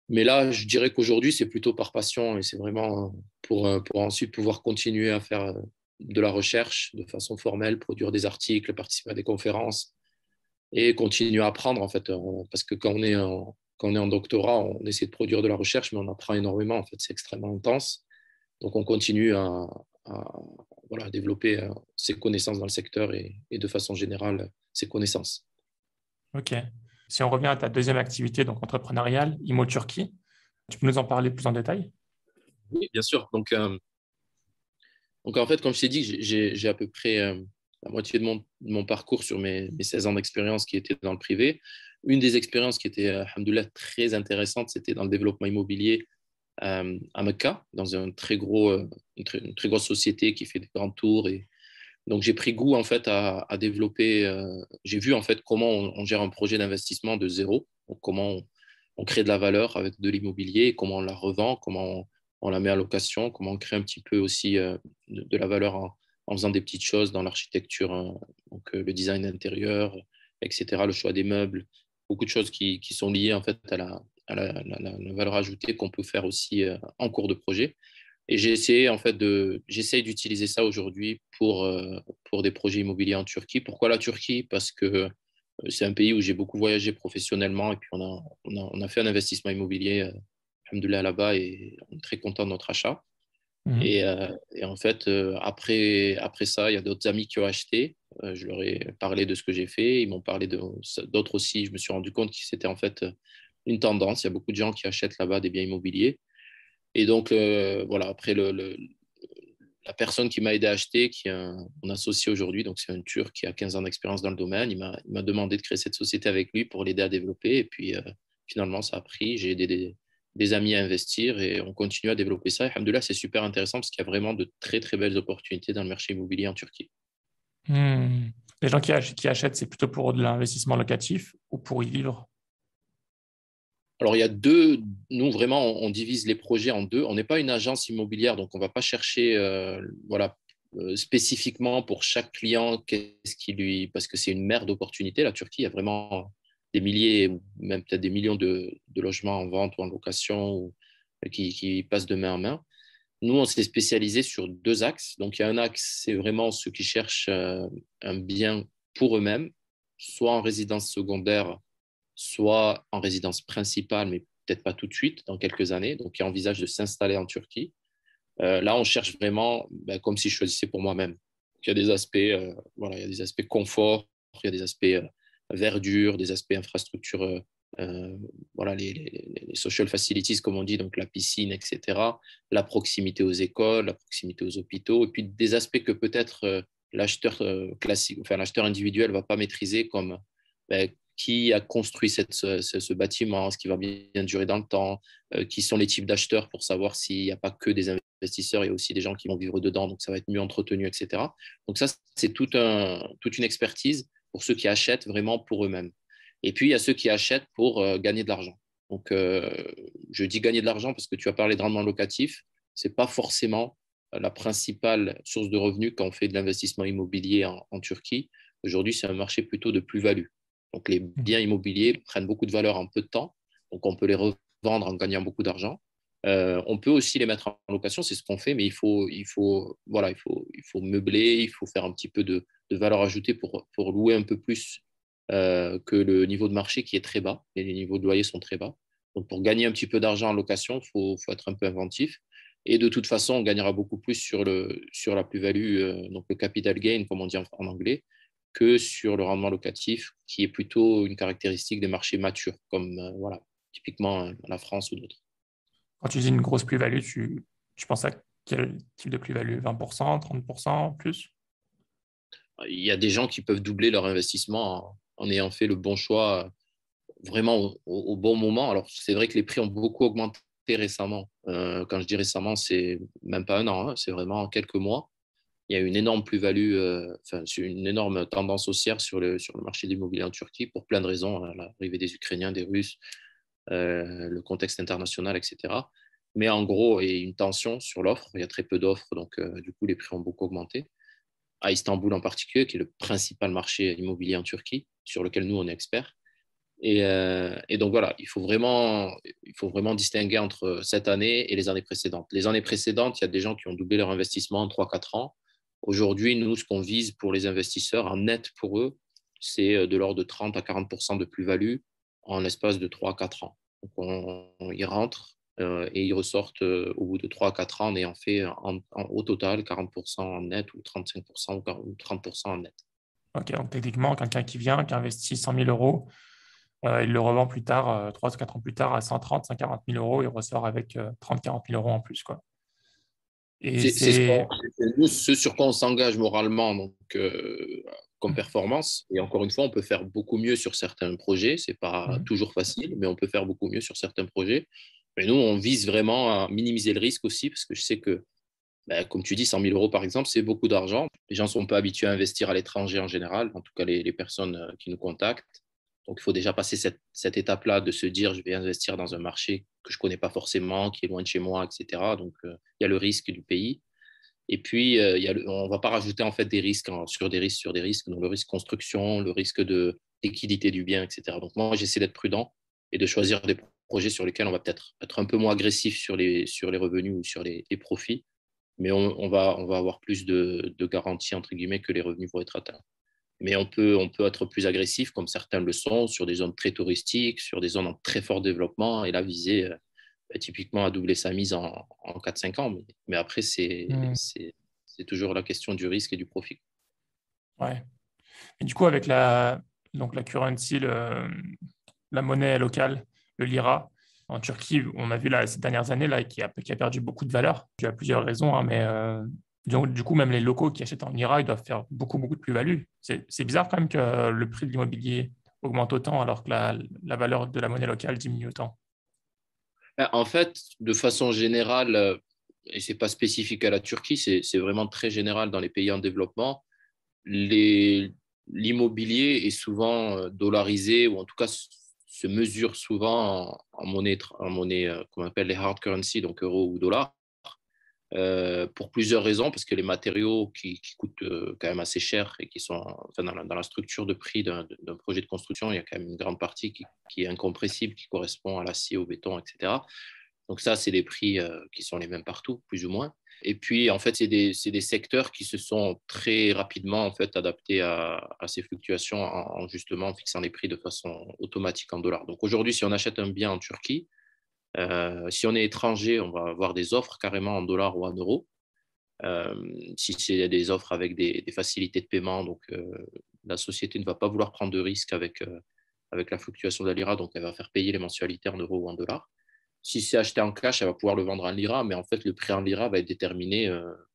Mais là, je dirais qu'aujourd'hui, c'est plutôt par passion et c'est vraiment pour ensuite pouvoir continuer à faire de la recherche de façon formelle, produire des articles, participer à des conférences et continuer à apprendre en fait. Parce que quand on est en doctorat, on essaie de produire de la recherche, mais on apprend énormément. En fait, c'est extrêmement intense. Donc, on continue voilà, développer ses connaissances dans le secteur et de façon générale, ses connaissances. Ok. Si on revient à ta deuxième activité, donc entrepreneuriale, Imo Turquie, tu peux nous en parler plus en détail? Oui, bien sûr. Donc, en fait, comme je t'ai dit, j'ai à peu près la moitié de mon parcours sur mes 16 ans d'expérience qui étaient dans le privé. Une des expériences qui était, alhamdoulilah, très intéressante, c'était dans le développement immobilier à Mecca, dans une très grosse société qui fait des grands tours. Et donc, j'ai pris goût en fait à développer. J'ai vu en fait comment on gère un projet d'investissement de zéro, donc comment on crée de la valeur avec de l'immobilier, comment on la revend, comment on la met à location, comment on crée un petit peu aussi de la valeur en faisant des petites choses dans l'architecture, hein, donc le design intérieur, etc., le choix des meubles, beaucoup de choses qui sont liées en fait à la valeur ajoutée qu'on peut faire aussi en cours de projet. Et j'essaye d'utiliser ça aujourd'hui pour des projets immobiliers en Turquie. Pourquoi la Turquie? Parce que c'est un pays où j'ai beaucoup voyagé professionnellement et puis on a fait un investissement immobilier, alhamdoulilah, là-bas, et on est très content de notre achat. Mhm. Et en fait, après ça, il y a d'autres amis qui ont acheté. Je leur ai parlé de ce que j'ai fait. Ils m'ont parlé d'autres aussi. Je me suis rendu compte que c'était en fait une tendance. Il y a beaucoup de gens qui achètent là-bas des biens immobiliers. Et donc, voilà, après, la personne qui m'a aidé à acheter, qui est mon associé aujourd'hui, donc c'est un Turc qui a 15 ans d'expérience dans le domaine, il m'a demandé de créer cette société avec lui pour l'aider à développer. Et puis, finalement, ça a pris. J'ai aidé des amis à investir et on continue à développer ça. Et alhamdoulilah, c'est super intéressant parce qu'il y a vraiment de très, très belles opportunités dans le marché immobilier en Turquie. Hmm. Les gens qui achètent, c'est plutôt pour de l'investissement locatif ou pour y vivre? Alors, il y a deux. Nous, vraiment, on divise les projets en deux. On n'est pas une agence immobilière, donc on ne va pas chercher voilà, spécifiquement pour chaque client qu'est-ce qui lui. Parce que c'est une mer d'opportunités. La Turquie, il y a vraiment des milliers, ou même peut-être des millions de logements en vente ou en location qui passent de main en main. Nous, on s'est spécialisé sur deux axes. Donc, il y a un axe, c'est vraiment ceux qui cherchent un bien pour eux-mêmes, soit en résidence secondaire, soit en résidence principale, mais peut-être pas tout de suite, dans quelques années, donc qui envisagent de s'installer en Turquie. Là, on cherche vraiment comme si je choisissais pour moi-même. Il y a des aspects, voilà, il y a des aspects confort, il y a des aspects verdure, des aspects infrastructures, voilà, les social facilities, comme on dit, donc la piscine, etc., la proximité aux écoles, la proximité aux hôpitaux, et puis des aspects que peut-être l'acheteur classique, enfin l'acheteur individuel ne va pas maîtriser, comme ben, qui a construit ce bâtiment, est-ce qu'il va bien durer dans le temps, qui sont les types d'acheteurs pour savoir s'il n'y a pas que des investisseurs, il y a aussi des gens qui vont vivre dedans, donc ça va être mieux entretenu, etc. Donc ça, c'est toute une expertise pour ceux qui achètent vraiment pour eux-mêmes. Et puis, il y a ceux qui achètent pour gagner de l'argent. Donc, je dis gagner de l'argent parce que tu as parlé de rendement locatif, ce n'est pas forcément la principale source de revenus quand on fait de l'investissement immobilier en Turquie. Aujourd'hui, c'est un marché plutôt de plus-value. Donc, les biens immobiliers prennent beaucoup de valeur en peu de temps. Donc, on peut les revendre en gagnant beaucoup d'argent. On peut aussi les mettre en location, c'est ce qu'on fait, mais voilà, il faut meubler, il faut faire un petit peu de valeur ajoutée pour louer un peu plus que le niveau de marché qui est très bas. Et les niveaux de loyer sont très bas. Donc, pour gagner un petit peu d'argent en location, faut être un peu inventif. Et de toute façon, on gagnera beaucoup plus sur la plus-value, donc le capital gain, comme on dit en anglais, que sur le rendement locatif, qui est plutôt une caractéristique des marchés matures, comme voilà, typiquement la France ou d'autres. Quand tu dis une grosse plus-value, tu penses à quel type de plus-value? 20%, 30%, plus? Il y a des gens qui peuvent doubler leur investissement en ayant fait le bon choix vraiment au bon moment. Alors, c'est vrai que les prix ont beaucoup augmenté récemment. Quand je dis récemment, c'est même pas un an, hein, c'est vraiment quelques mois. Il y a une énorme plus-value, enfin, une énorme tendance haussière sur le marché de l'immobilier en Turquie pour plein de raisons, hein, l'arrivée des Ukrainiens, des Russes, le contexte international, etc. Mais en gros, il y a une tension sur l'offre. Il y a très peu d'offres, donc du coup, les prix ont beaucoup augmenté. À Istanbul en particulier, qui est le principal marché immobilier en Turquie, sur lequel nous, on est experts. Et donc voilà, il faut vraiment distinguer entre cette année et les années précédentes. Les années précédentes, il y a des gens qui ont doublé leur investissement en 3-4 ans. Aujourd'hui, nous, ce qu'on vise pour les investisseurs, en net pour eux, c'est de l'ordre de 30 à 40% de plus-value en l'espace de 3 à 4 ans. Donc, ils rentrent et ils ressortent au bout de 3 à 4 ans en ayant fait au total 40% en net ou 35% ou 30% en net. Ok, donc techniquement, quelqu'un qui vient, qui investit 100 000 euros, il le revend plus tard, 3 ou 4 ans plus tard, à 130, 140 000 euros, il ressort avec 30, 40 000 euros en plus, quoi. Et C'est c'est... nous, ce sur quoi on s'engage moralement, donc, comme performance. Et encore une fois, on peut faire beaucoup mieux sur certains projets. C'est pas Mhm. toujours facile, mais on peut faire beaucoup mieux sur certains projets. Mais nous, on vise vraiment à minimiser le risque aussi, parce que je sais que, comme tu dis, 100 000 euros par exemple, c'est beaucoup d'argent. Les gens ne sont pas habitués à investir à l'étranger en général, en tout cas les personnes qui nous contactent. Donc, il faut déjà passer cette étape-là de se dire, je vais investir dans un marché que je ne connais pas forcément, qui est loin de chez moi, etc. Donc, il y a le risque du pays. Et puis, on ne va pas rajouter en fait des risques sur des risques sur des risques. Donc, le risque construction, le risque de liquidité du bien, etc. Donc, moi, j'essaie d'être prudent et de choisir des projets sur lesquels on va peut-être être un peu moins agressif sur les revenus ou sur les profits, mais on va avoir plus de garanties, entre guillemets, que les revenus vont être atteints. Mais on peut être plus agressif, comme certains le sont, sur des zones très touristiques, sur des zones en très fort développement, et là, viser typiquement à doubler sa mise en 4-5 ans. Mais après, Hmm. c'est toujours la question du risque et du profit. Ouais. Et du coup, avec la currency, la monnaie locale, le lira, en Turquie, on a vu là, ces dernières années là, qui a perdu beaucoup de valeur. Il y a plusieurs raisons, hein, mais donc, du coup, même les locaux qui achètent en lira, ils doivent faire beaucoup, beaucoup de plus-value. C'est bizarre quand même que le prix de l'immobilier augmente autant alors que la valeur de la monnaie locale diminue autant. En fait, de façon générale, et c'est pas spécifique à la Turquie, c'est vraiment très général dans les pays en développement, les, l'immobilier est souvent dollarisé ou en tout cas se mesure souvent en monnaie qu'on appelle les hard currency, donc euro ou dollar, pour plusieurs raisons, parce que les matériaux qui coûtent quand même assez cher et qui sont enfin, dans la structure de prix d'un projet de construction, il y a quand même une grande partie qui est incompressible, qui correspond à l'acier, au béton, etc. Donc ça, c'est des prix qui sont les mêmes partout, plus ou moins. Et puis, en fait, c'est des secteurs qui se sont très rapidement en fait, adaptés à ces fluctuations en justement fixant les prix de façon automatique en dollars. Donc aujourd'hui, si on achète un bien en Turquie, si on est étranger, on va avoir des offres carrément en dollars ou en euros. Euh, Si c'est des offres avec des facilités de paiement, donc la société ne va pas vouloir prendre de risques avec la fluctuation de la lira, donc elle va faire payer les mensualités en euros ou en dollars. Si c'est acheté en cash, elle va pouvoir le vendre en lira, mais en fait, le prix en lira va être déterminé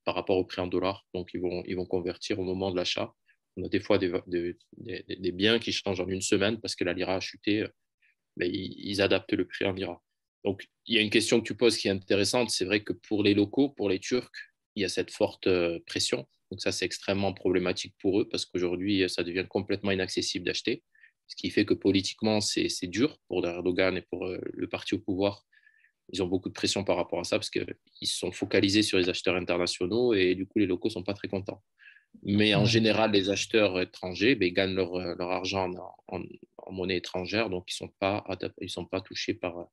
par rapport au prix en dollars. Donc, ils vont convertir au moment de l'achat. On a des fois des biens qui changent en une semaine parce que la lira a chuté, mais ils adaptent le prix en lira. Donc, il y a une question que tu poses qui est intéressante. C'est vrai que pour les locaux, pour les Turcs, il y a cette forte pression. Donc, ça, c'est extrêmement problématique pour eux parce qu'aujourd'hui, ça devient complètement inaccessible d'acheter. Ce qui fait que politiquement, c'est dur pour Erdogan et pour le parti au pouvoir. Ils ont beaucoup de pression par rapport à ça parce qu'ils sont focalisés sur les acheteurs internationaux et du coup, les locaux ne sont pas très contents. Mais en Hmm. général, les acheteurs étrangers gagnent leur argent en monnaie étrangère, donc ils sont pas touchés par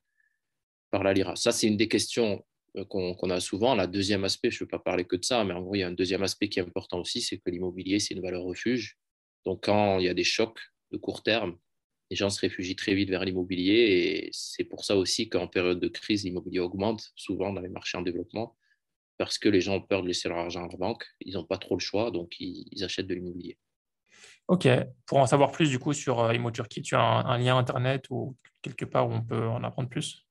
la lira. Ça, c'est une des questions qu'on a souvent. La deuxième aspect, je ne veux pas parler que de ça, mais en gros, il y a un deuxième aspect qui est important aussi, c'est que l'immobilier, c'est une valeur refuge. Donc, quand il y a des chocs de court terme, les gens se réfugient très vite vers l'immobilier et c'est pour ça aussi qu'en période de crise, l'immobilier augmente souvent dans les marchés en développement parce que les gens ont peur de laisser leur argent à la banque. Ils n'ont pas trop le choix, donc ils achètent de l'immobilier. Ok, pour en savoir plus du coup sur Imo Turquie, tu as un lien internet ou quelque part où on peut en apprendre plus?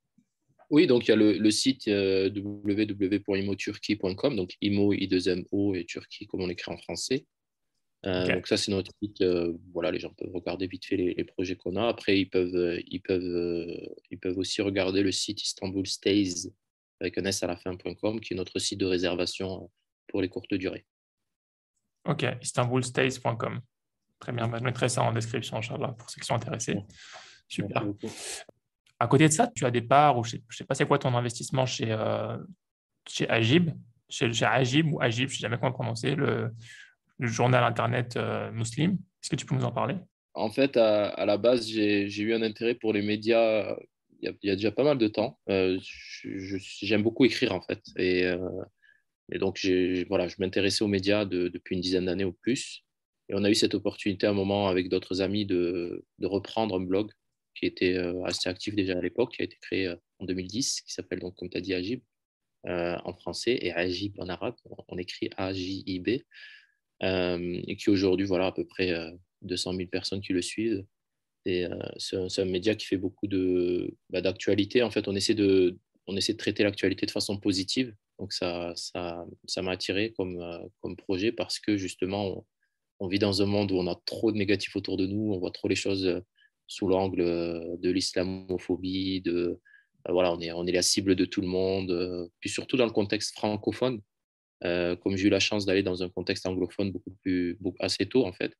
Oui, donc il y a le site www.imoturquie.com, donc IMO, I2MO et Turquie, comme on l'écrit en français. Ok. Donc ça, c'est notre site. Voilà, les gens peuvent regarder vite fait les projets qu'on a. Après, ils peuvent aussi regarder le site Istanbul Stays avec un S à la fin.com, qui est notre site de réservation pour les courtes durées. Ok, istanbulstays.com. Très bien, bah, je mettrai ça en description, Inch'Allah, pour ceux qui sont intéressés. Bon, merci Super. beaucoup. À côté de ça, tu as des parts, ou je sais pas c'est quoi ton investissement chez Agib, chez Agib ou Agib, je ne sais jamais comment le prononcer, le journal internet musulman. Est-ce que tu peux nous en parler? En fait, à la base, j'ai eu un intérêt pour les médias il y a déjà pas mal de temps. J'aime beaucoup écrire, en fait. Et donc, voilà, je m'intéressais aux médias depuis une dizaine d'années ou plus. Et on a eu cette opportunité à un moment avec d'autres amis de reprendre un blog qui était assez actif déjà à l'époque, qui a été créé en 2010, qui s'appelle donc, comme tu as dit, Agib en français et Agib en arabe. On écrit A-J-I-B. Et qui aujourd'hui, voilà, à peu près 200 000 personnes qui le suivent. Et c'est un média qui fait beaucoup d'actualité. En fait, on essaie de traiter l'actualité de façon positive. Donc, ça m'a attiré comme projet parce que justement, on vit dans un monde où on a trop de négatifs autour de nous. On voit trop les choses sous l'angle de l'islamophobie, Voilà, on est la cible de tout le monde. Puis surtout dans le contexte francophone, comme j'ai eu la chance d'aller dans un contexte anglophone assez tôt, en fait,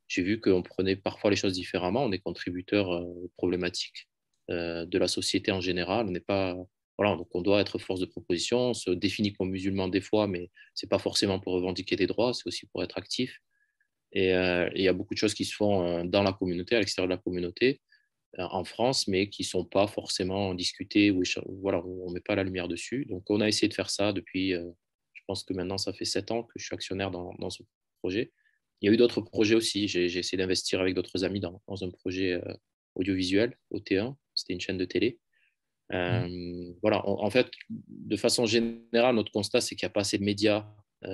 j'ai vu qu'on prenait parfois les choses différemment. On est contributeur aux problématiques de la société en général. On n'est pas, voilà, donc on doit être force de proposition. On se définit comme musulman des fois, mais c'est pas forcément pour revendiquer des droits, c'est aussi pour être actif. Et il y a beaucoup de choses qui se font dans la communauté, à l'extérieur de la communauté, en France, mais qui ne sont pas forcément discutées. Voilà, on ne met pas la lumière dessus. Donc, on a essayé de faire ça depuis, je pense que maintenant, ça fait 7 ans que je suis actionnaire dans ce projet. Il y a eu d'autres projets aussi. J'ai essayé d'investir avec d'autres amis dans un projet audiovisuel, OT1. C'était une chaîne de télé. Voilà, en fait, de façon générale, notre constat, c'est qu'il n'y a pas assez de médias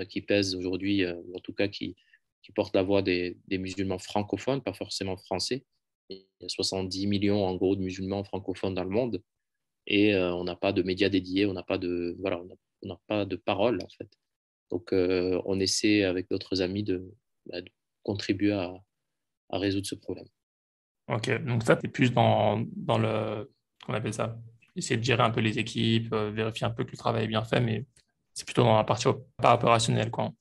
qui pèsent aujourd'hui, ou en tout cas qui portent la voix des musulmans francophones, pas forcément français. Il y a 70 millions en gros de musulmans francophones dans le monde et on n'a pas de médias dédiés, on n'a pas de, voilà, on n'a pas de parole en fait. Donc on essaie avec d'autres amis de contribuer à résoudre ce problème. Ok, donc ça, tu es plus dans le, qu'on appelle ça, essayer de gérer un peu les équipes, vérifier un peu que le travail est bien fait, mais c'est plutôt dans la partie pas opérationnelle, quoi.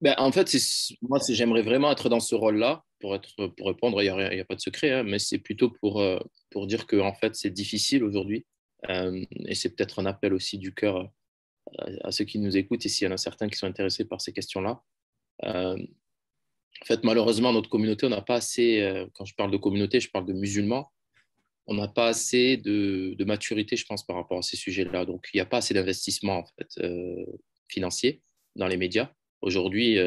Ben, en fait, moi, j'aimerais vraiment être dans ce rôle-là pour répondre. Il y a pas de secret, hein, mais c'est plutôt pour dire que en fait, c'est difficile aujourd'hui. Et c'est peut-être un appel aussi du cœur à ceux qui nous écoutent et s'il y en a certains qui sont intéressés par ces questions-là. Euh, En fait, malheureusement, notre communauté, on n'a pas assez, quand je parle de communauté, je parle de musulmans, on n'a pas assez de maturité, je pense, par rapport à ces sujets-là. Donc, il n'y a pas assez d'investissement, en fait, financier dans les médias. Aujourd'hui,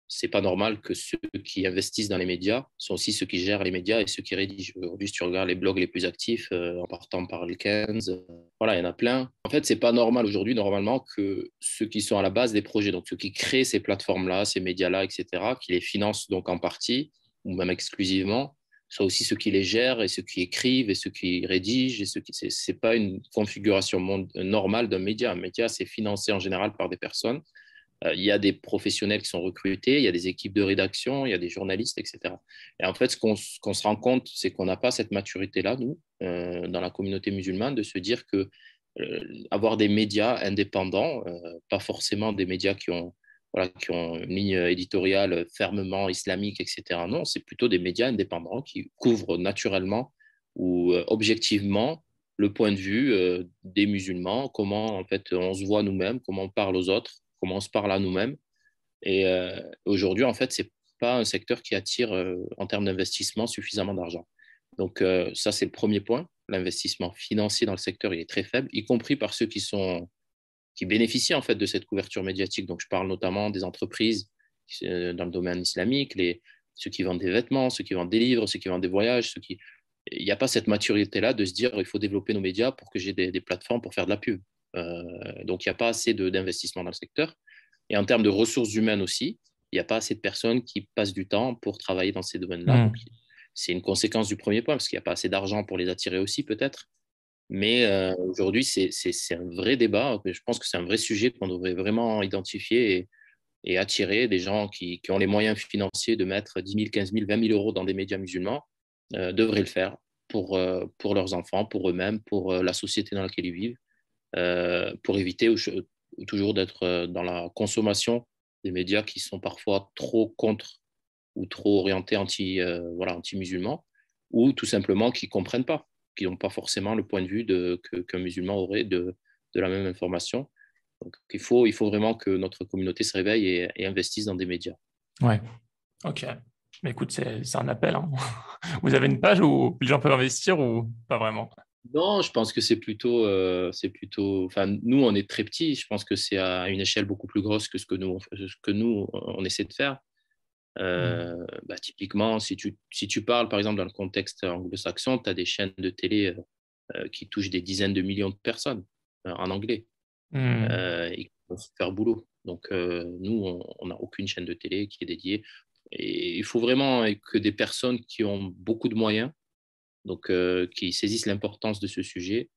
c'est pas normal que ceux qui investissent dans les médias sont aussi ceux qui gèrent les médias et ceux qui rédigent. Aujourd'hui, si tu regardes les blogs les plus actifs, en partant par le 15, voilà, il y en a plein. En fait, c'est pas normal aujourd'hui, normalement, que ceux qui sont à la base des projets, donc ceux qui créent ces plateformes-là, ces médias-là, etc., qui les financent donc en partie ou même exclusivement, soient aussi ceux qui les gèrent et ceux qui écrivent et ceux qui rédigent et ceux qui. C'est pas une configuration normale d'un média. Un média, c'est financé en général par des personnes. Il y a des professionnels qui sont recrutés, il y a des équipes de rédaction, il y a des journalistes, etc. Et en fait, ce qu'on se rend compte, c'est qu'on n'a pas cette maturité-là, nous, dans la communauté musulmane, de se dire que avoir des médias indépendants, pas forcément des médias voilà, qui ont une ligne éditoriale fermement islamique, etc. Non, c'est plutôt des médias indépendants qui couvrent naturellement ou objectivement le point de vue des musulmans, comment en fait on se voit nous-mêmes, comment on parle aux autres, comment on se parle à nous-mêmes. Et aujourd'hui, en fait, c'est pas un secteur qui attire en termes d'investissement suffisamment d'argent. Donc ça, c'est le premier point. L'investissement financier dans le secteur il est très faible, y compris par ceux qui bénéficient en fait de cette couverture médiatique. Donc je parle notamment des entreprises dans le domaine islamique, ceux qui vendent des vêtements, ceux qui vendent des livres, ceux qui vendent des voyages, il n'y a pas cette maturité-là de se dire il faut développer nos médias pour que j'ai des plateformes pour faire de la pub. Donc il n'y a pas assez d'investissement dans le secteur. Et en termes de ressources humaines aussi, il n'y a pas assez de personnes qui passent du temps pour travailler dans ces domaines-là. Donc Hmm. c'est une conséquence du premier point, parce qu'il n'y a pas assez d'argent pour les attirer aussi peut-être. Mais aujourd'hui, c'est un vrai débat. Je pense que c'est un vrai sujet qu'on devrait vraiment identifier et attirer des gens qui ont les moyens financiers de mettre 10 000, 15 000, 20 000 euros dans des médias musulmans, devraient le faire pour leurs enfants, pour eux-mêmes, pour la société dans laquelle ils vivent, pour éviter toujours d'être dans la consommation des médias qui sont parfois trop contre ou trop orientés voilà, anti-musulmans, ou tout simplement qui ne comprennent pas, qui n'ont pas forcément le point de vue qu'un musulman aurait de la même information. Donc il faut vraiment que notre communauté se réveille et investisse dans des médias. Ouais, ok. Mais écoute, c'est un appel, hein. Vous avez une page où les gens peuvent investir ou pas vraiment? Non, je pense que enfin, nous, on est très petits. Je pense que c'est à une échelle beaucoup plus grosse que ce que nous, on essaie de faire. Hmm. Typiquement, si tu parles, par exemple, dans le contexte anglo-saxon, tu as des chaînes de télé qui touchent des dizaines de millions de personnes en anglais Hmm. et qui vont se faire boulot. Donc, nous, on n'a aucune chaîne de télé qui est dédiée. Et il faut vraiment que des personnes qui ont beaucoup de moyens, donc qui saisissent l'importance de ce sujet,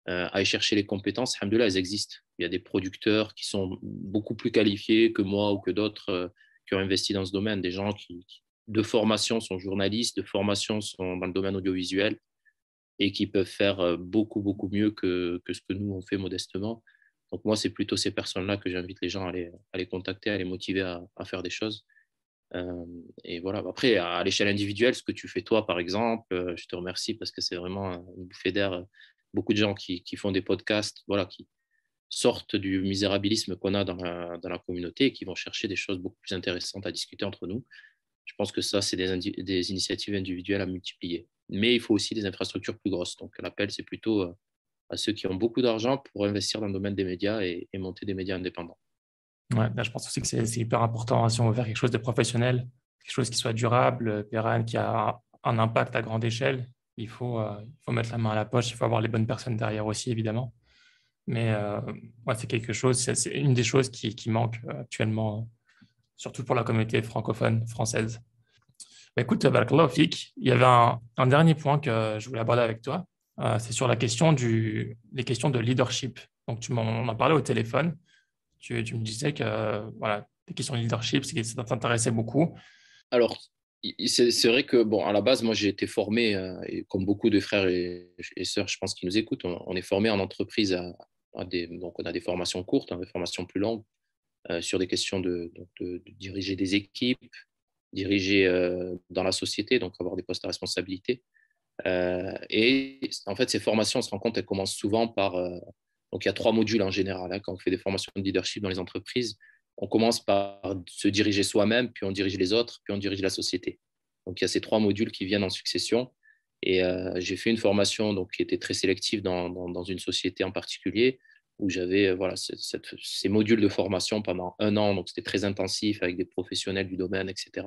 aillent chercher les compétences. Alhamdoulilah, elles existent. Il y a des producteurs qui sont beaucoup plus qualifiés que moi ou que d'autres qui ont investi dans ce domaine. Des gens qui, de formation, sont journalistes, de formation, sont dans le domaine audiovisuel et qui peuvent faire beaucoup, beaucoup mieux que ce que nous, on fait modestement. Donc, moi, c'est plutôt ces personnes-là que j'invite les gens à les contacter, à les motiver à faire des choses. Et voilà. Après, à l'échelle individuelle, ce que tu fais toi, par exemple, je te remercie parce que c'est vraiment une bouffée d'air. Beaucoup de gens qui font des podcasts, voilà, qui sortent du misérabilisme qu'on a dans la communauté et qui vont chercher des choses beaucoup plus intéressantes à discuter entre nous. Je pense que ça, c'est des initiatives individuelles à multiplier. Mais il faut aussi des infrastructures plus grosses. Donc, l'appel, c'est plutôt à ceux qui ont beaucoup d'argent pour investir dans le domaine des médias et monter des médias indépendants. Ouais, là, je pense aussi que c'est hyper important si on veut faire quelque chose de professionnel, quelque chose qui soit durable, pérenne, qui a un impact à grande échelle. Il faut mettre la main à la poche, il faut avoir les bonnes personnes derrière aussi, évidemment. Mais ouais, c'est quelque chose, c'est une des choses qui manque actuellement, surtout pour la communauté francophone française. Bah, écoute, Barakallahu Fik, il y avait un dernier point que je voulais aborder avec toi. C'est sur la question les questions de leadership. Donc, on en parlait au téléphone. Tu me disais que voilà, les questions de leadership, ça t'intéressait beaucoup. Alors, c'est vrai que, bon, à la base, moi, j'ai été formé, et comme beaucoup de frères et sœurs, je pense, qui nous écoutent, on est formé en entreprise donc on a des formations courtes, hein, des formations plus longues, sur des questions de diriger des équipes, diriger dans la société, donc avoir des postes à responsabilité. Et en fait, ces formations, on se rend compte, elles commencent souvent par. Donc, il y a 3 modules en général, hein, quand on fait des formations de leadership dans les entreprises. On commence par se diriger soi-même, puis on dirige les autres, puis on dirige la société. Donc, il y a ces 3 modules qui viennent en succession. Et j'ai fait une formation donc, qui était très sélective dans une société en particulier, où j'avais voilà, ces modules de formation pendant 1 an. Donc, c'était très intensif avec des professionnels du domaine, etc.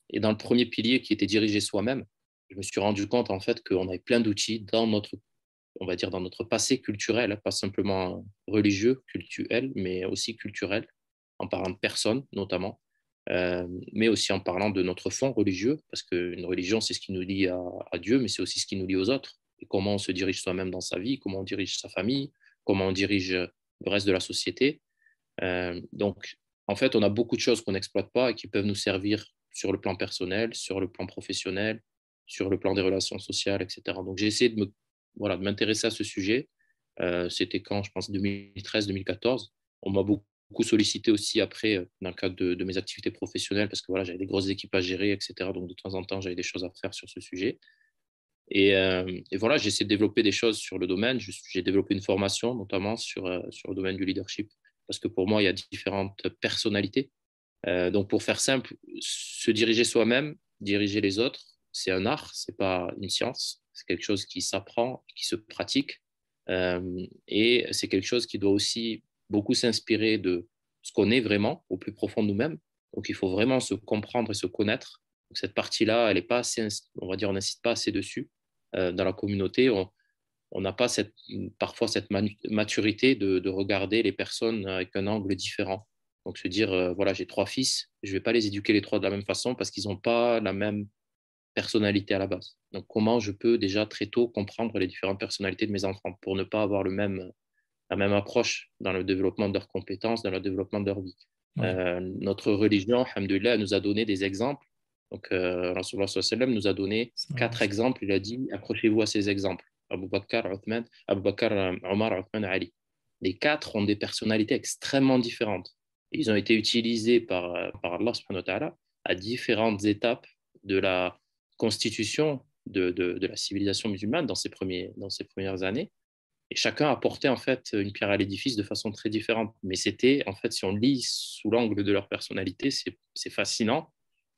Et dans le premier pilier qui était diriger soi-même, je me suis rendu compte en fait qu'on avait plein d'outils dans notre, on va dire, dans notre passé culturel, pas simplement religieux, culturel, mais aussi culturel, en parlant de personnes notamment, mais aussi en parlant de notre fond religieux, parce qu'une religion, c'est ce qui nous lie à Dieu, mais c'est aussi ce qui nous lie aux autres, et comment on se dirige soi-même dans sa vie, comment on dirige sa famille, comment on dirige le reste de la société. Donc, en fait, on a beaucoup de choses qu'on n'exploite pas et qui peuvent nous servir sur le plan personnel, sur le plan professionnel, sur le plan des relations sociales, etc. Donc, j'ai essayé voilà, de m'intéresser à ce sujet. C'était quand, je pense, 2013-2014. On m'a beaucoup sollicité aussi après, dans le cadre de mes activités professionnelles, parce que voilà, j'avais des grosses équipes à gérer, etc. Donc, de temps en temps, j'avais des choses à faire sur ce sujet. Et voilà, j'ai essayé de développer des choses sur le domaine. J'ai développé une formation, notamment sur le domaine du leadership, parce que pour moi, il y a différentes personnalités. Donc, pour faire simple, se diriger soi-même, diriger les autres, c'est un art, c'est pas une science. C'est quelque chose qui s'apprend, qui se pratique. Et c'est quelque chose qui doit aussi beaucoup s'inspirer de ce qu'on est vraiment au plus profond de nous-mêmes. Donc, il faut vraiment se comprendre et se connaître. Donc, cette partie-là, elle est pas assez, on va dire, on n'insiste pas assez dessus. Dans la communauté, on n'a pas parfois cette maturité de regarder les personnes avec un angle différent. Donc, se dire, voilà, j'ai 3 fils, je ne vais pas les éduquer les 3 de la même façon parce qu'ils n'ont pas la même personnalité à la base. Donc, comment je peux déjà très tôt comprendre les différentes personnalités de mes enfants pour ne pas avoir la même approche dans le développement de leurs compétences, dans le développement de leur vie. Oui. Notre religion, alhamdoulilah, nous a donné des exemples. Donc, Rasulullah sallallahu alayhi wa sallam nous a donné 4 exemples. Il a dit, accrochez-vous à ces exemples. Abu Bakr, Omar, Othman, Ali. Les 4 ont des personnalités extrêmement différentes. Ils ont été utilisés par Allah subhanahu wa ta'ala à différentes étapes de la constitution de la civilisation musulmane dans ces premières années. Et chacun a apporté en fait une pierre à l'édifice de façon très différente. Mais c'était, en fait, si on lit sous l'angle de leur personnalité, c'est fascinant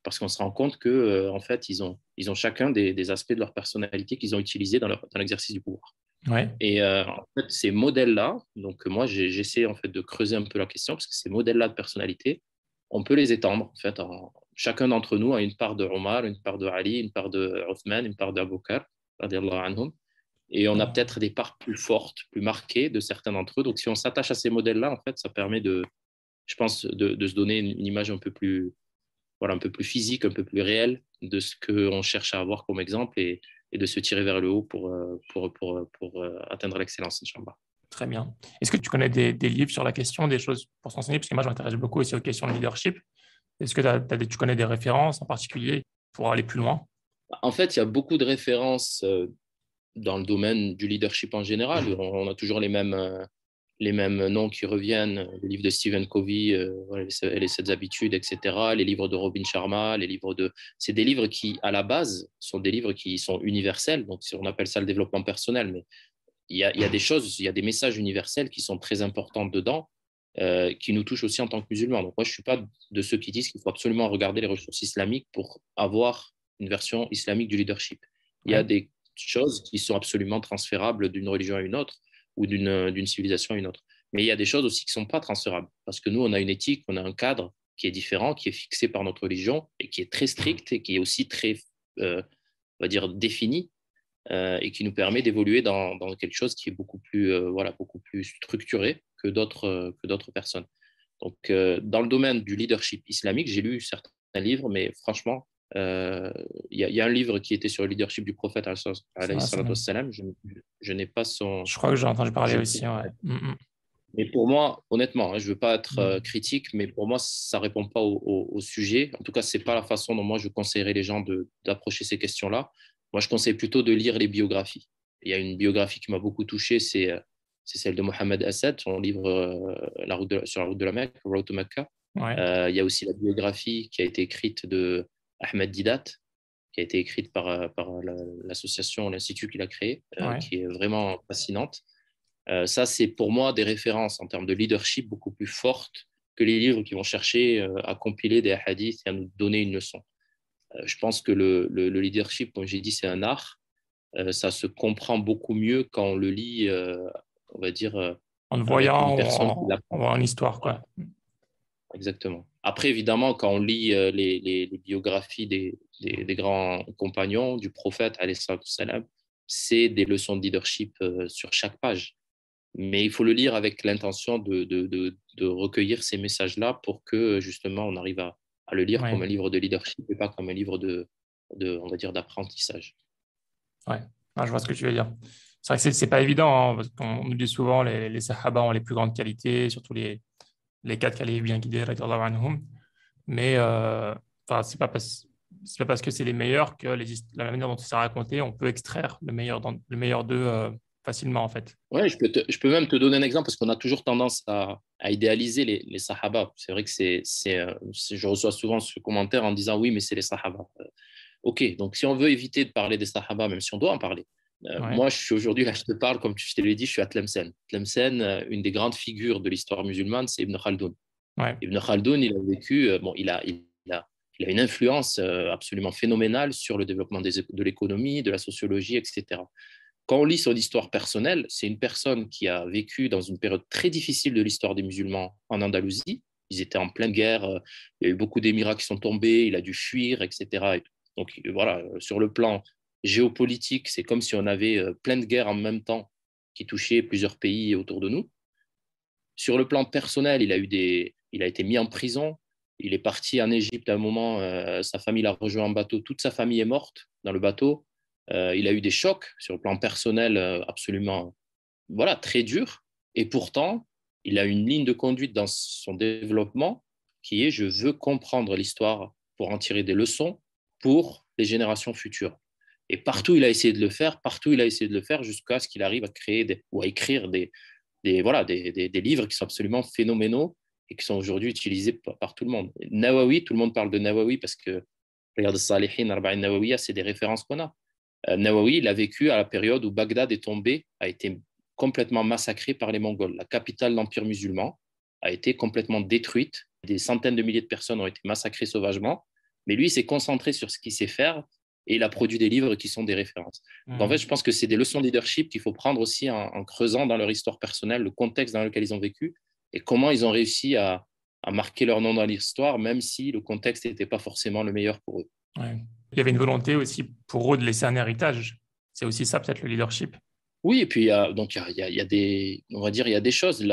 parce qu'on se rend compte que en fait, ils ont chacun des aspects de leur personnalité qu'ils ont utilisés dans l'exercice du pouvoir. Ouais. Et en fait, ces modèles-là, donc moi, j'essaie en fait de creuser un peu la question parce que ces modèles-là de personnalité, on peut les étendre. En fait, chacun d'entre nous a une part de Omar, une part de Ali, une part de Othman, une part d'Abu Bakr, radiallahu anhum. Et on a peut-être des parts plus fortes, plus marquées de certains d'entre eux. Donc, si on s'attache à ces modèles-là, en fait, ça permet je pense, de se donner une image un peu plus, voilà, un peu plus physique, un peu plus réelle de ce qu'on cherche à avoir comme exemple et de se tirer vers le haut pour atteindre l'excellence, Inch'Allah. Très bien. Est-ce que tu connais des livres sur la question, des choses pour s'enseigner? Parce que moi, je m'intéresse beaucoup aussi aux questions de leadership. Est-ce que tu connais des références en particulier pour aller plus loin? En fait, il y a beaucoup de références dans le domaine du leadership en général. On a toujours les mêmes noms qui reviennent. Le livre de Stephen Covey, Les 7 habitudes, etc. Les livres de Robin Sharma, c'est des livres qui, à la base, sont des livres qui sont universels. Donc, on appelle ça le développement personnel, mais il y a des choses, il y a des messages universels qui sont très importants dedans, qui nous touchent aussi en tant que musulmans. Donc, moi, je ne suis pas de ceux qui disent qu'il faut absolument regarder les ressources islamiques pour avoir une version islamique du leadership. Il y a des choses qui sont absolument transférables d'une religion à une autre ou d'une civilisation à une autre. Mais il y a des choses aussi qui ne sont pas transférables parce que nous, on a une éthique, on a un cadre qui est différent, qui est fixé par notre religion et qui est très strict et qui est aussi très, on va dire, défini et qui nous permet d'évoluer dans quelque chose qui est beaucoup plus structuré que d'autres personnes. Donc, dans le domaine du leadership islamique, j'ai lu certains livres, mais franchement, il y a un livre qui était sur le leadership du prophète, alayhi salatu wassalam. Je n'ai pas son... Je crois que j'ai entendu parler aussi, ouais. Mais pour moi, honnêtement, je ne veux pas être critique, mais pour moi, ça ne répond pas au sujet. En tout cas, ce n'est pas la façon dont moi je conseillerais les gens d'approcher ces questions-là. Moi, je conseille plutôt de lire les biographies. Il y a une biographie qui m'a beaucoup touché, c'est celle de Mohamed Assad, son livre sur la route de la Mecque, Road to Mecca. Ouais. Il y a aussi la biographie qui a été écrite de Ahmed Didat, qui a été écrite par l'association, l'institut qu'il a créé, qui est vraiment fascinante. Ça, c'est pour moi des références en termes de leadership beaucoup plus fortes que les livres qui vont chercher à compiler des hadiths et à nous donner une leçon. Je pense que le leadership, comme j'ai dit, c'est un art. Ça se comprend beaucoup mieux quand on le lit, on va dire, en le avec voyant une personne ou en histoire, quoi. Exactement. Après, évidemment, quand on lit les biographies des grands compagnons du prophète, alayhi salam, c'est des leçons de leadership sur chaque page. Mais il faut le lire avec l'intention de recueillir ces messages-là pour que, justement, on arrive à le lire comme un livre de leadership et pas comme un livre on va dire, d'apprentissage. Ouais, je vois ce que tu veux dire. C'est vrai que c'est pas évident, hein, parce qu'on nous dit souvent les Sahaba ont les plus grandes qualités, surtout les 4 bien guidés, radiyallahu anhum. Mais c'est pas parce que c'est les meilleurs que la manière dont c'est raconté, on peut extraire le meilleur d'eux facilement, en fait. Ouais, je peux même te donner un exemple parce qu'on a toujours tendance à idéaliser les Sahaba. C'est vrai que je reçois souvent ce commentaire en disant oui, mais c'est les Sahaba. Ok, donc si on veut éviter de parler des Sahaba, même si on doit en parler, moi je suis aujourd'hui, là je te parle, comme je te l'ai dit, je suis à Tlemcen. Tlemcen, une des grandes figures de l'histoire musulmane, c'est Ibn Khaldoun. Ouais. Ibn Khaldoun, il a vécu, il a une influence absolument phénoménale sur le développement de l'économie, de la sociologie, etc. Quand on lit son histoire personnelle, c'est une personne qui a vécu dans une période très difficile de l'histoire des musulmans en Andalousie. Ils étaient en pleine guerre, il y a eu beaucoup d'émirats qui sont tombés, il a dû fuir, etc. Donc voilà, sur le plan géopolitique, c'est comme si on avait plein de guerres en même temps qui touchaient plusieurs pays autour de nous. Sur le plan personnel, il a été mis en prison. Il est parti en Égypte à un moment, sa famille l'a rejoint en bateau, toute sa famille est morte dans le bateau. Il a eu des chocs sur le plan personnel absolument très durs. Et pourtant, il a une ligne de conduite dans son développement qui est je veux comprendre l'histoire pour en tirer des leçons pour les générations futures. Et partout, il a essayé de le faire, jusqu'à ce qu'il arrive à créer ou à écrire des livres qui sont absolument phénoménaux et qui sont aujourd'hui utilisés par tout le monde. Nawawi, tout le monde parle de Nawawi parce que regarde Salihin, Arba'in Nawawiya, c'est des références qu'on a. Nawawi, il a vécu à la période où Bagdad est tombé, a été complètement massacré par les Mongols. La capitale de l'Empire musulman a été complètement détruite. Des centaines de milliers de personnes ont été massacrées sauvagement. Mais lui, il s'est concentré sur ce qu'il sait faire et il a produit des livres qui sont des références. Donc, en fait, je pense que c'est des leçons de leadership qu'il faut prendre aussi en creusant dans leur histoire personnelle, le contexte dans lequel ils ont vécu et comment ils ont réussi à marquer leur nom dans l'histoire, même si le contexte n'était pas forcément le meilleur pour eux. Ouais. Il y avait une volonté aussi pour eux de laisser un héritage. C'est aussi ça, peut-être, le leadership. Oui, et puis il y a des, on va dire, il y a des choses.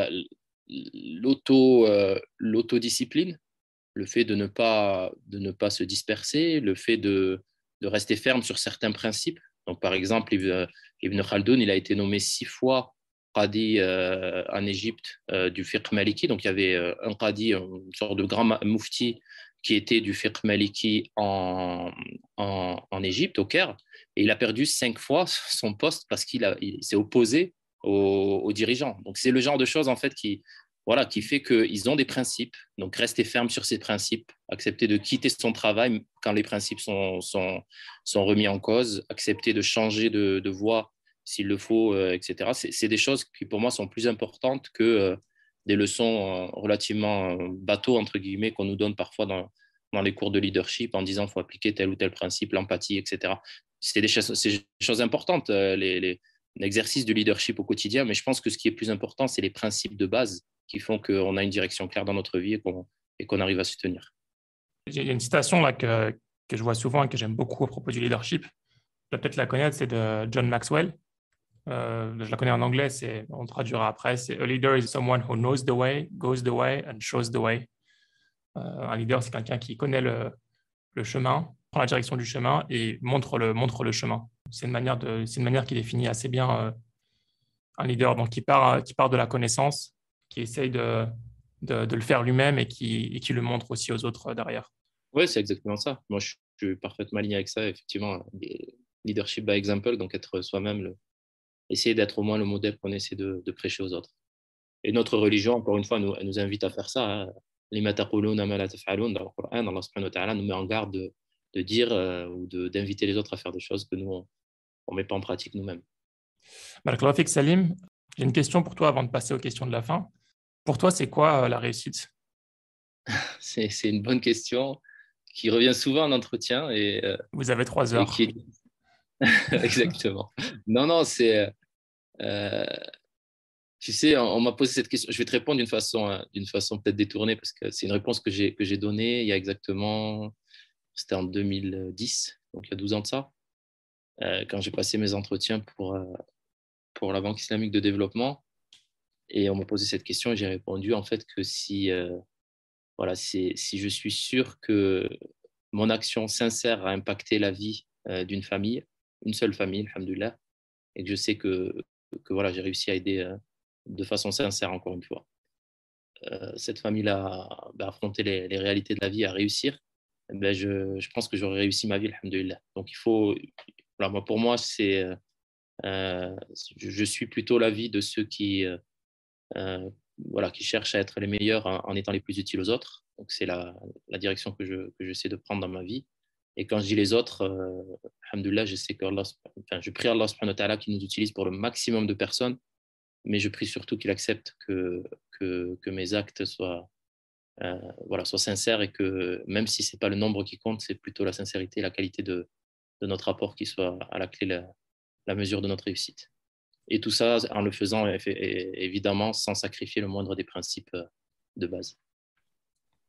L'autodiscipline, le fait de ne pas se disperser, le fait de rester ferme sur certains principes. Donc, par exemple, Ibn Khaldoun, il a été nommé 6 fois qadi en Égypte du fiqh maliki. Donc, il y avait un qadi, une sorte de grand mufti qui était du fiqh maliki en Égypte, au Caire, et il a perdu 5 fois son poste parce il s'est opposé aux dirigeants. Donc, c'est le genre de choses, en fait, qui fait qu'ils ont des principes. Donc, rester ferme sur ces principes, accepter de quitter son travail quand les principes sont remis en cause, accepter de changer de voie s'il le faut, etc. C'est des choses qui, pour moi, sont plus importantes que des leçons relativement bateaux, entre guillemets, qu'on nous donne parfois dans les cours de leadership en disant qu'il faut appliquer tel ou tel principe, l'empathie, etc. C'est des choses importantes, l'exercice du leadership au quotidien, mais je pense que ce qui est plus important, c'est les principes de base qui font qu'on a une direction claire dans notre vie et qu'on arrive à se tenir. Il y a une citation là que je vois souvent et que j'aime beaucoup à propos du leadership. Tu vas peut-être la connaître, c'est de John Maxwell. Je la connais en anglais, on traduira après. C'est A leader is someone who knows the way, goes the way and shows the way. Un leader, c'est quelqu'un qui connaît le chemin, prend la direction du chemin et montre le chemin. C'est une manière qui définit assez bien un leader. Donc, qui part de la connaissance, qui essaye de le faire lui-même et qui le montre aussi aux autres derrière. Oui, c'est exactement ça. Moi, je suis parfaitement aligné avec ça. Effectivement, leadership by example, donc être soi-même, essayer d'être au moins le modèle qu'on essaie de prêcher aux autres. Et notre religion, encore une fois, elle nous invite à faire ça. Hein. Lima taquluna ma la taf'alun, dans le Coran, Allah subhanahu wa ta'ala nous met en garde de dire ou d'inviter les autres à faire des choses que nous, on ne met pas en pratique nous-mêmes. Barakallahu fik, Salim, j'ai une question pour toi avant de passer aux questions de la fin. Pour toi, c'est quoi la réussite? C'est une bonne question qui revient souvent en entretien. Vous avez 3 et heures. qui est... Exactement. Non, c'est... tu sais, on m'a posé cette question. Je vais te répondre d'une façon peut-être détournée parce que c'est une réponse que j'ai donnée il y a exactement... C'était en 2010, donc il y a 12 ans de ça, quand j'ai passé mes entretiens pour la Banque islamique de développement. Et on m'a posé cette question et j'ai répondu en fait que si je suis sûr que mon action sincère a impacté la vie d'une famille, une seule famille, alhamdoulilah, et que je sais que voilà, j'ai réussi à aider de façon sincère, encore une fois, cette famille-là à affronter les réalités de la vie, à réussir, ben je pense que j'aurais réussi ma vie, alhamdoulilah. Donc, voilà, pour moi, je suis plutôt l'avis de ceux euh, qui cherchent à être les meilleurs en étant les plus utiles aux autres. Donc, c'est la direction que j'essaie de prendre dans ma vie. Et quand je dis les autres, alhamdoulilah, je sais je prie Allah subhanahu wa ta'ala qui nous utilise pour le maximum de personnes, mais je prie surtout qu'il accepte que mes actes soient sincères et que même si ce n'est pas le nombre qui compte, c'est plutôt la sincérité et la qualité de notre apport qui soit à la clé la mesure de notre réussite. Et tout ça en le faisant évidemment sans sacrifier le moindre des principes de base.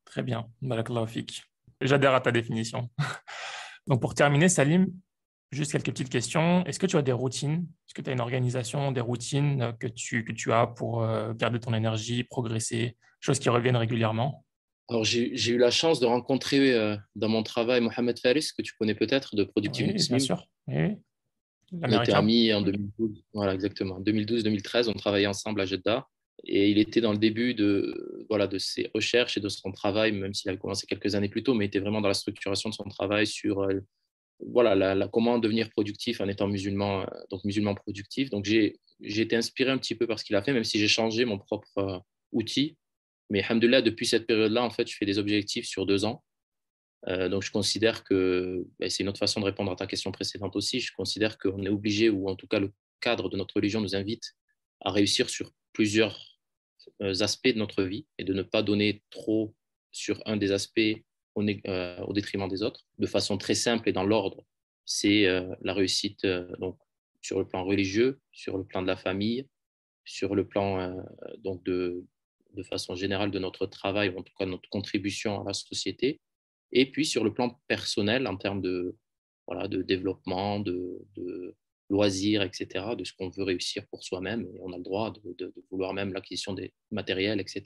Très bien. Barakallahu fik. J'adhère à ta définition. Donc, pour terminer, Salim, juste quelques petites questions. Est-ce que tu as des routines? Est-ce que tu as une organisation, des routines que tu as pour garder ton énergie, progresser, choses qui reviennent régulièrement? Alors, j'ai eu la chance de rencontrer dans mon travail Mohamed Faris, que tu connais peut-être, de Productive Oui, bien Muslim. sûr. Oui, On était l'américain. amis en 2012. Voilà, exactement. En 2012-2013, on travaillait ensemble à Jeddah. Et il était dans le début de ses recherches et de son travail, même s'il avait commencé quelques années plus tôt, mais il était vraiment dans la structuration de son travail sur comment devenir productif en étant musulman, donc musulman productif. Donc, j'ai été inspiré un petit peu par ce qu'il a fait, même si j'ai changé mon propre outil. Mais alhamdoulilah, depuis cette période-là, en fait, je fais des objectifs sur 2 ans. Donc, je considère que, c'est une autre façon de répondre à ta question précédente aussi, je considère qu'on est obligé, ou en tout cas le cadre de notre religion nous invite à réussir sur plusieurs aspects de notre vie et de ne pas donner trop sur un des aspects au détriment des autres, de façon très simple et dans l'ordre. C'est la réussite donc, sur le plan religieux, sur le plan de la famille, sur le plan donc de façon générale de notre travail, ou en tout cas notre contribution à la société, et puis sur le plan personnel en termes de développement, de loisirs, etc., de ce qu'on veut réussir pour soi-même, et on a le droit de vouloir même l'acquisition des matériels, etc.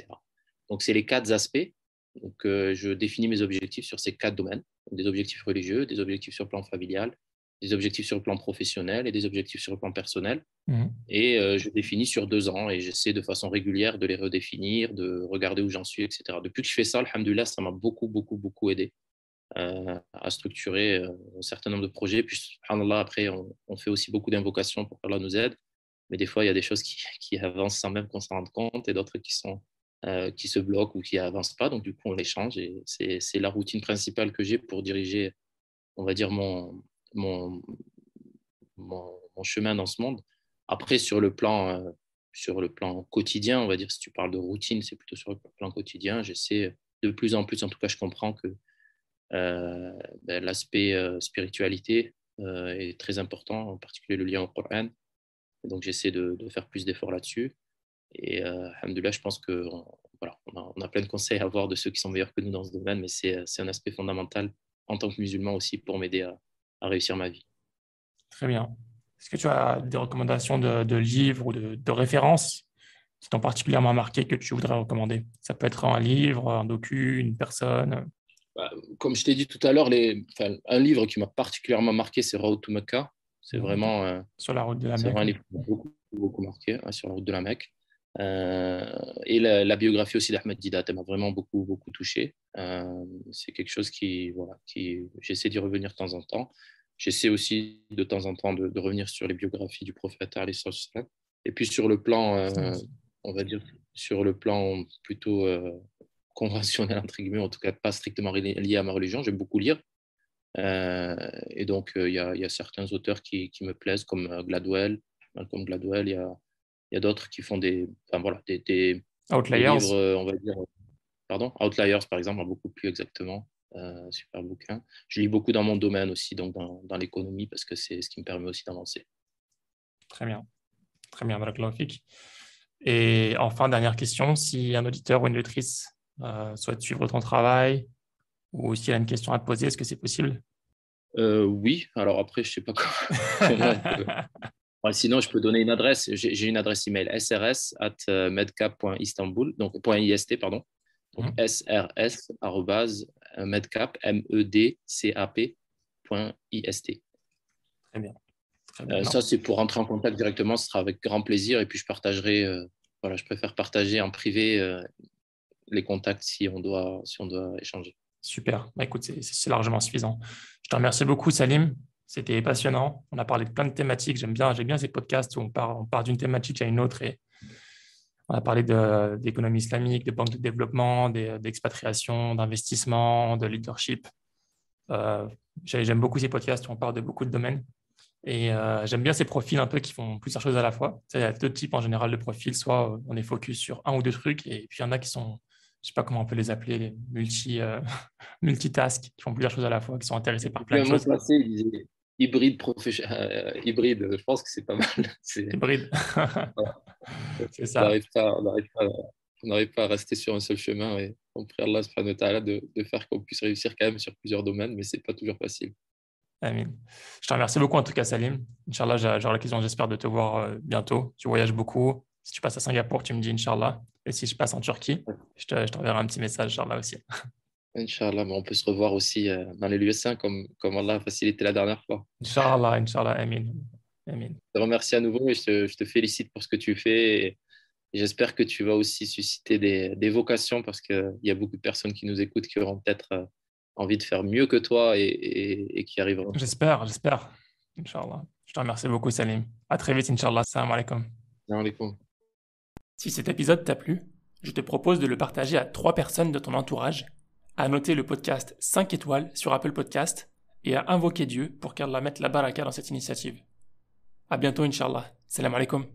Donc, c'est les 4 aspects. Donc, je définis mes objectifs sur ces 4 domaines. Donc, des objectifs religieux, des objectifs sur le plan familial, des objectifs sur le plan professionnel et des objectifs sur le plan personnel. Mhm. Et je définis sur 2 ans et j'essaie de façon régulière de les redéfinir, de regarder où j'en suis, etc. Depuis que je fais ça, alhamdoulilah, ça m'a beaucoup, beaucoup, beaucoup aidé à structurer un certain nombre de projets. Puis, subhanallah, après, on fait aussi beaucoup d'invocations pour qu'Allah nous aide. Mais des fois, il y a des choses qui avancent sans même qu'on s'en rende compte et d'autres qui se bloquent ou qui n'avancent pas. Donc, du coup, on les change. Et c'est la routine principale que j'ai pour diriger, on va dire, mon, mon chemin dans ce monde. Après, sur le plan quotidien, on va dire, si tu parles de routine, c'est plutôt sur le plan quotidien. J'essaie de plus en plus, en tout cas, je comprends que l'aspect spiritualité est très important, en particulier le lien au Coran. Et donc, j'essaie de faire plus d'efforts là-dessus. Et alhamdoulilah, je pense que voilà, on a plein de conseils à avoir de ceux qui sont meilleurs que nous dans ce domaine, mais c'est un aspect fondamental en tant que musulman aussi pour m'aider à réussir ma vie. Très bien. Est-ce que tu as des recommandations de livres ou de références qui t'ont particulièrement marqué que tu voudrais recommander? Ça peut être un livre, un docu, une personne. Comme je t'ai dit tout à l'heure, un livre qui m'a particulièrement marqué, c'est Road to Mecca. C'est vraiment, Sur la route de la c'est Mecque. vraiment un livre qui m'a beaucoup, beaucoup marqué, sur la route de la Mecque. Et la biographie aussi d'Ahmed Didat, elle m'a vraiment beaucoup, beaucoup touché. C'est quelque chose qui j'essaie d'y revenir de temps en temps. J'essaie aussi de temps en temps de revenir sur les biographies du prophète alayhi salam. Et puis sur le plan, on va dire, sur le plan plutôt conventionnel, entre guillemets, en tout cas pas strictement lié à ma religion, j'aime beaucoup lire. Et donc, il y a certains auteurs qui me plaisent, comme Gladwell, Malcolm Gladwell. Il y a d'autres qui font des Outliers. livres, on va dire, pardon, Outliers, par exemple, m'a beaucoup plu exactement. Super bouquin. Je lis beaucoup dans mon domaine aussi, donc dans l'économie, parce que c'est ce qui me permet aussi d'avancer. Très bien. Très bien, barakallahu fik. Et enfin, dernière question, si un auditeur ou une auditrice souhaite suivre ton travail ou s'il a une question à te poser, est-ce que c'est possible? Oui, alors après, je ne sais pas comment on peut. Ouais, sinon, je peux donner une adresse. J'ai une adresse email srs@medcap.istanbul, donc .ist, pardon. Donc srs@medcap, medcap.ist. Très bien. Très bien. Ça, c'est pour rentrer en contact directement, ce sera avec grand plaisir. Et puis, je partagerai, voilà, je préfère partager en privé les contacts si on doit échanger. Super. Bah, écoute, c'est largement suffisant. Je te remercie beaucoup, Salim. C'était passionnant. On a parlé de plein de thématiques. J'aime bien ces podcasts où on part d'une thématique à une autre et on a parlé d'économie islamique, de banque de développement, d'expatriation, d'investissement, de leadership. J'aime beaucoup ces podcasts où on parle de beaucoup de domaines. Et j'aime bien ces profils un peu qui font plusieurs choses à la fois. Il y a deux types en général de profils. Soit on est focus sur un ou deux trucs, et puis il y en a qui sont, je ne sais pas comment on peut les appeler, les multitask, qui font plusieurs choses à la fois, qui sont intéressés par plein de choses. Passé, il disait hybride, hybride, je pense que c'est pas mal. Hybride. C'est ça. On n'arrive pas à rester sur un seul chemin et on prie Allah subhanahu wa ta'ala de faire qu'on puisse réussir quand même sur plusieurs domaines, mais ce n'est pas toujours facile. Amin. Je te remercie beaucoup en tout cas, Salim. Inch'Allah, j'aurai l'occasion, j'espère, de te voir bientôt. Tu voyages beaucoup. Si tu passes à Singapour, tu me dis Inch'Allah. Et si je passe en Turquie, je t'enverrai un petit message, Inch'Allah aussi. Inch'Allah, mais on peut se revoir aussi dans les lieux saints comme Allah a facilité la dernière fois. Inch'Allah, Amin. Amin. Je te remercie à nouveau et je te félicite pour ce que tu fais. Et j'espère que tu vas aussi susciter des vocations parce qu'il y a beaucoup de personnes qui nous écoutent qui auront peut-être envie de faire mieux que toi et qui arriveront. J'espère. Inch'Allah. Je te remercie beaucoup, Salim. À très vite, Inch'Allah. Salam alaikum. Salam alaikum. Si cet épisode t'a plu, je te propose de le partager à 3 personnes de ton entourage, à noter le podcast 5 étoiles sur Apple Podcast et à invoquer Dieu pour qu'Allah mette la baraka dans cette initiative. À bientôt, Inch'Allah. Salam alaikum.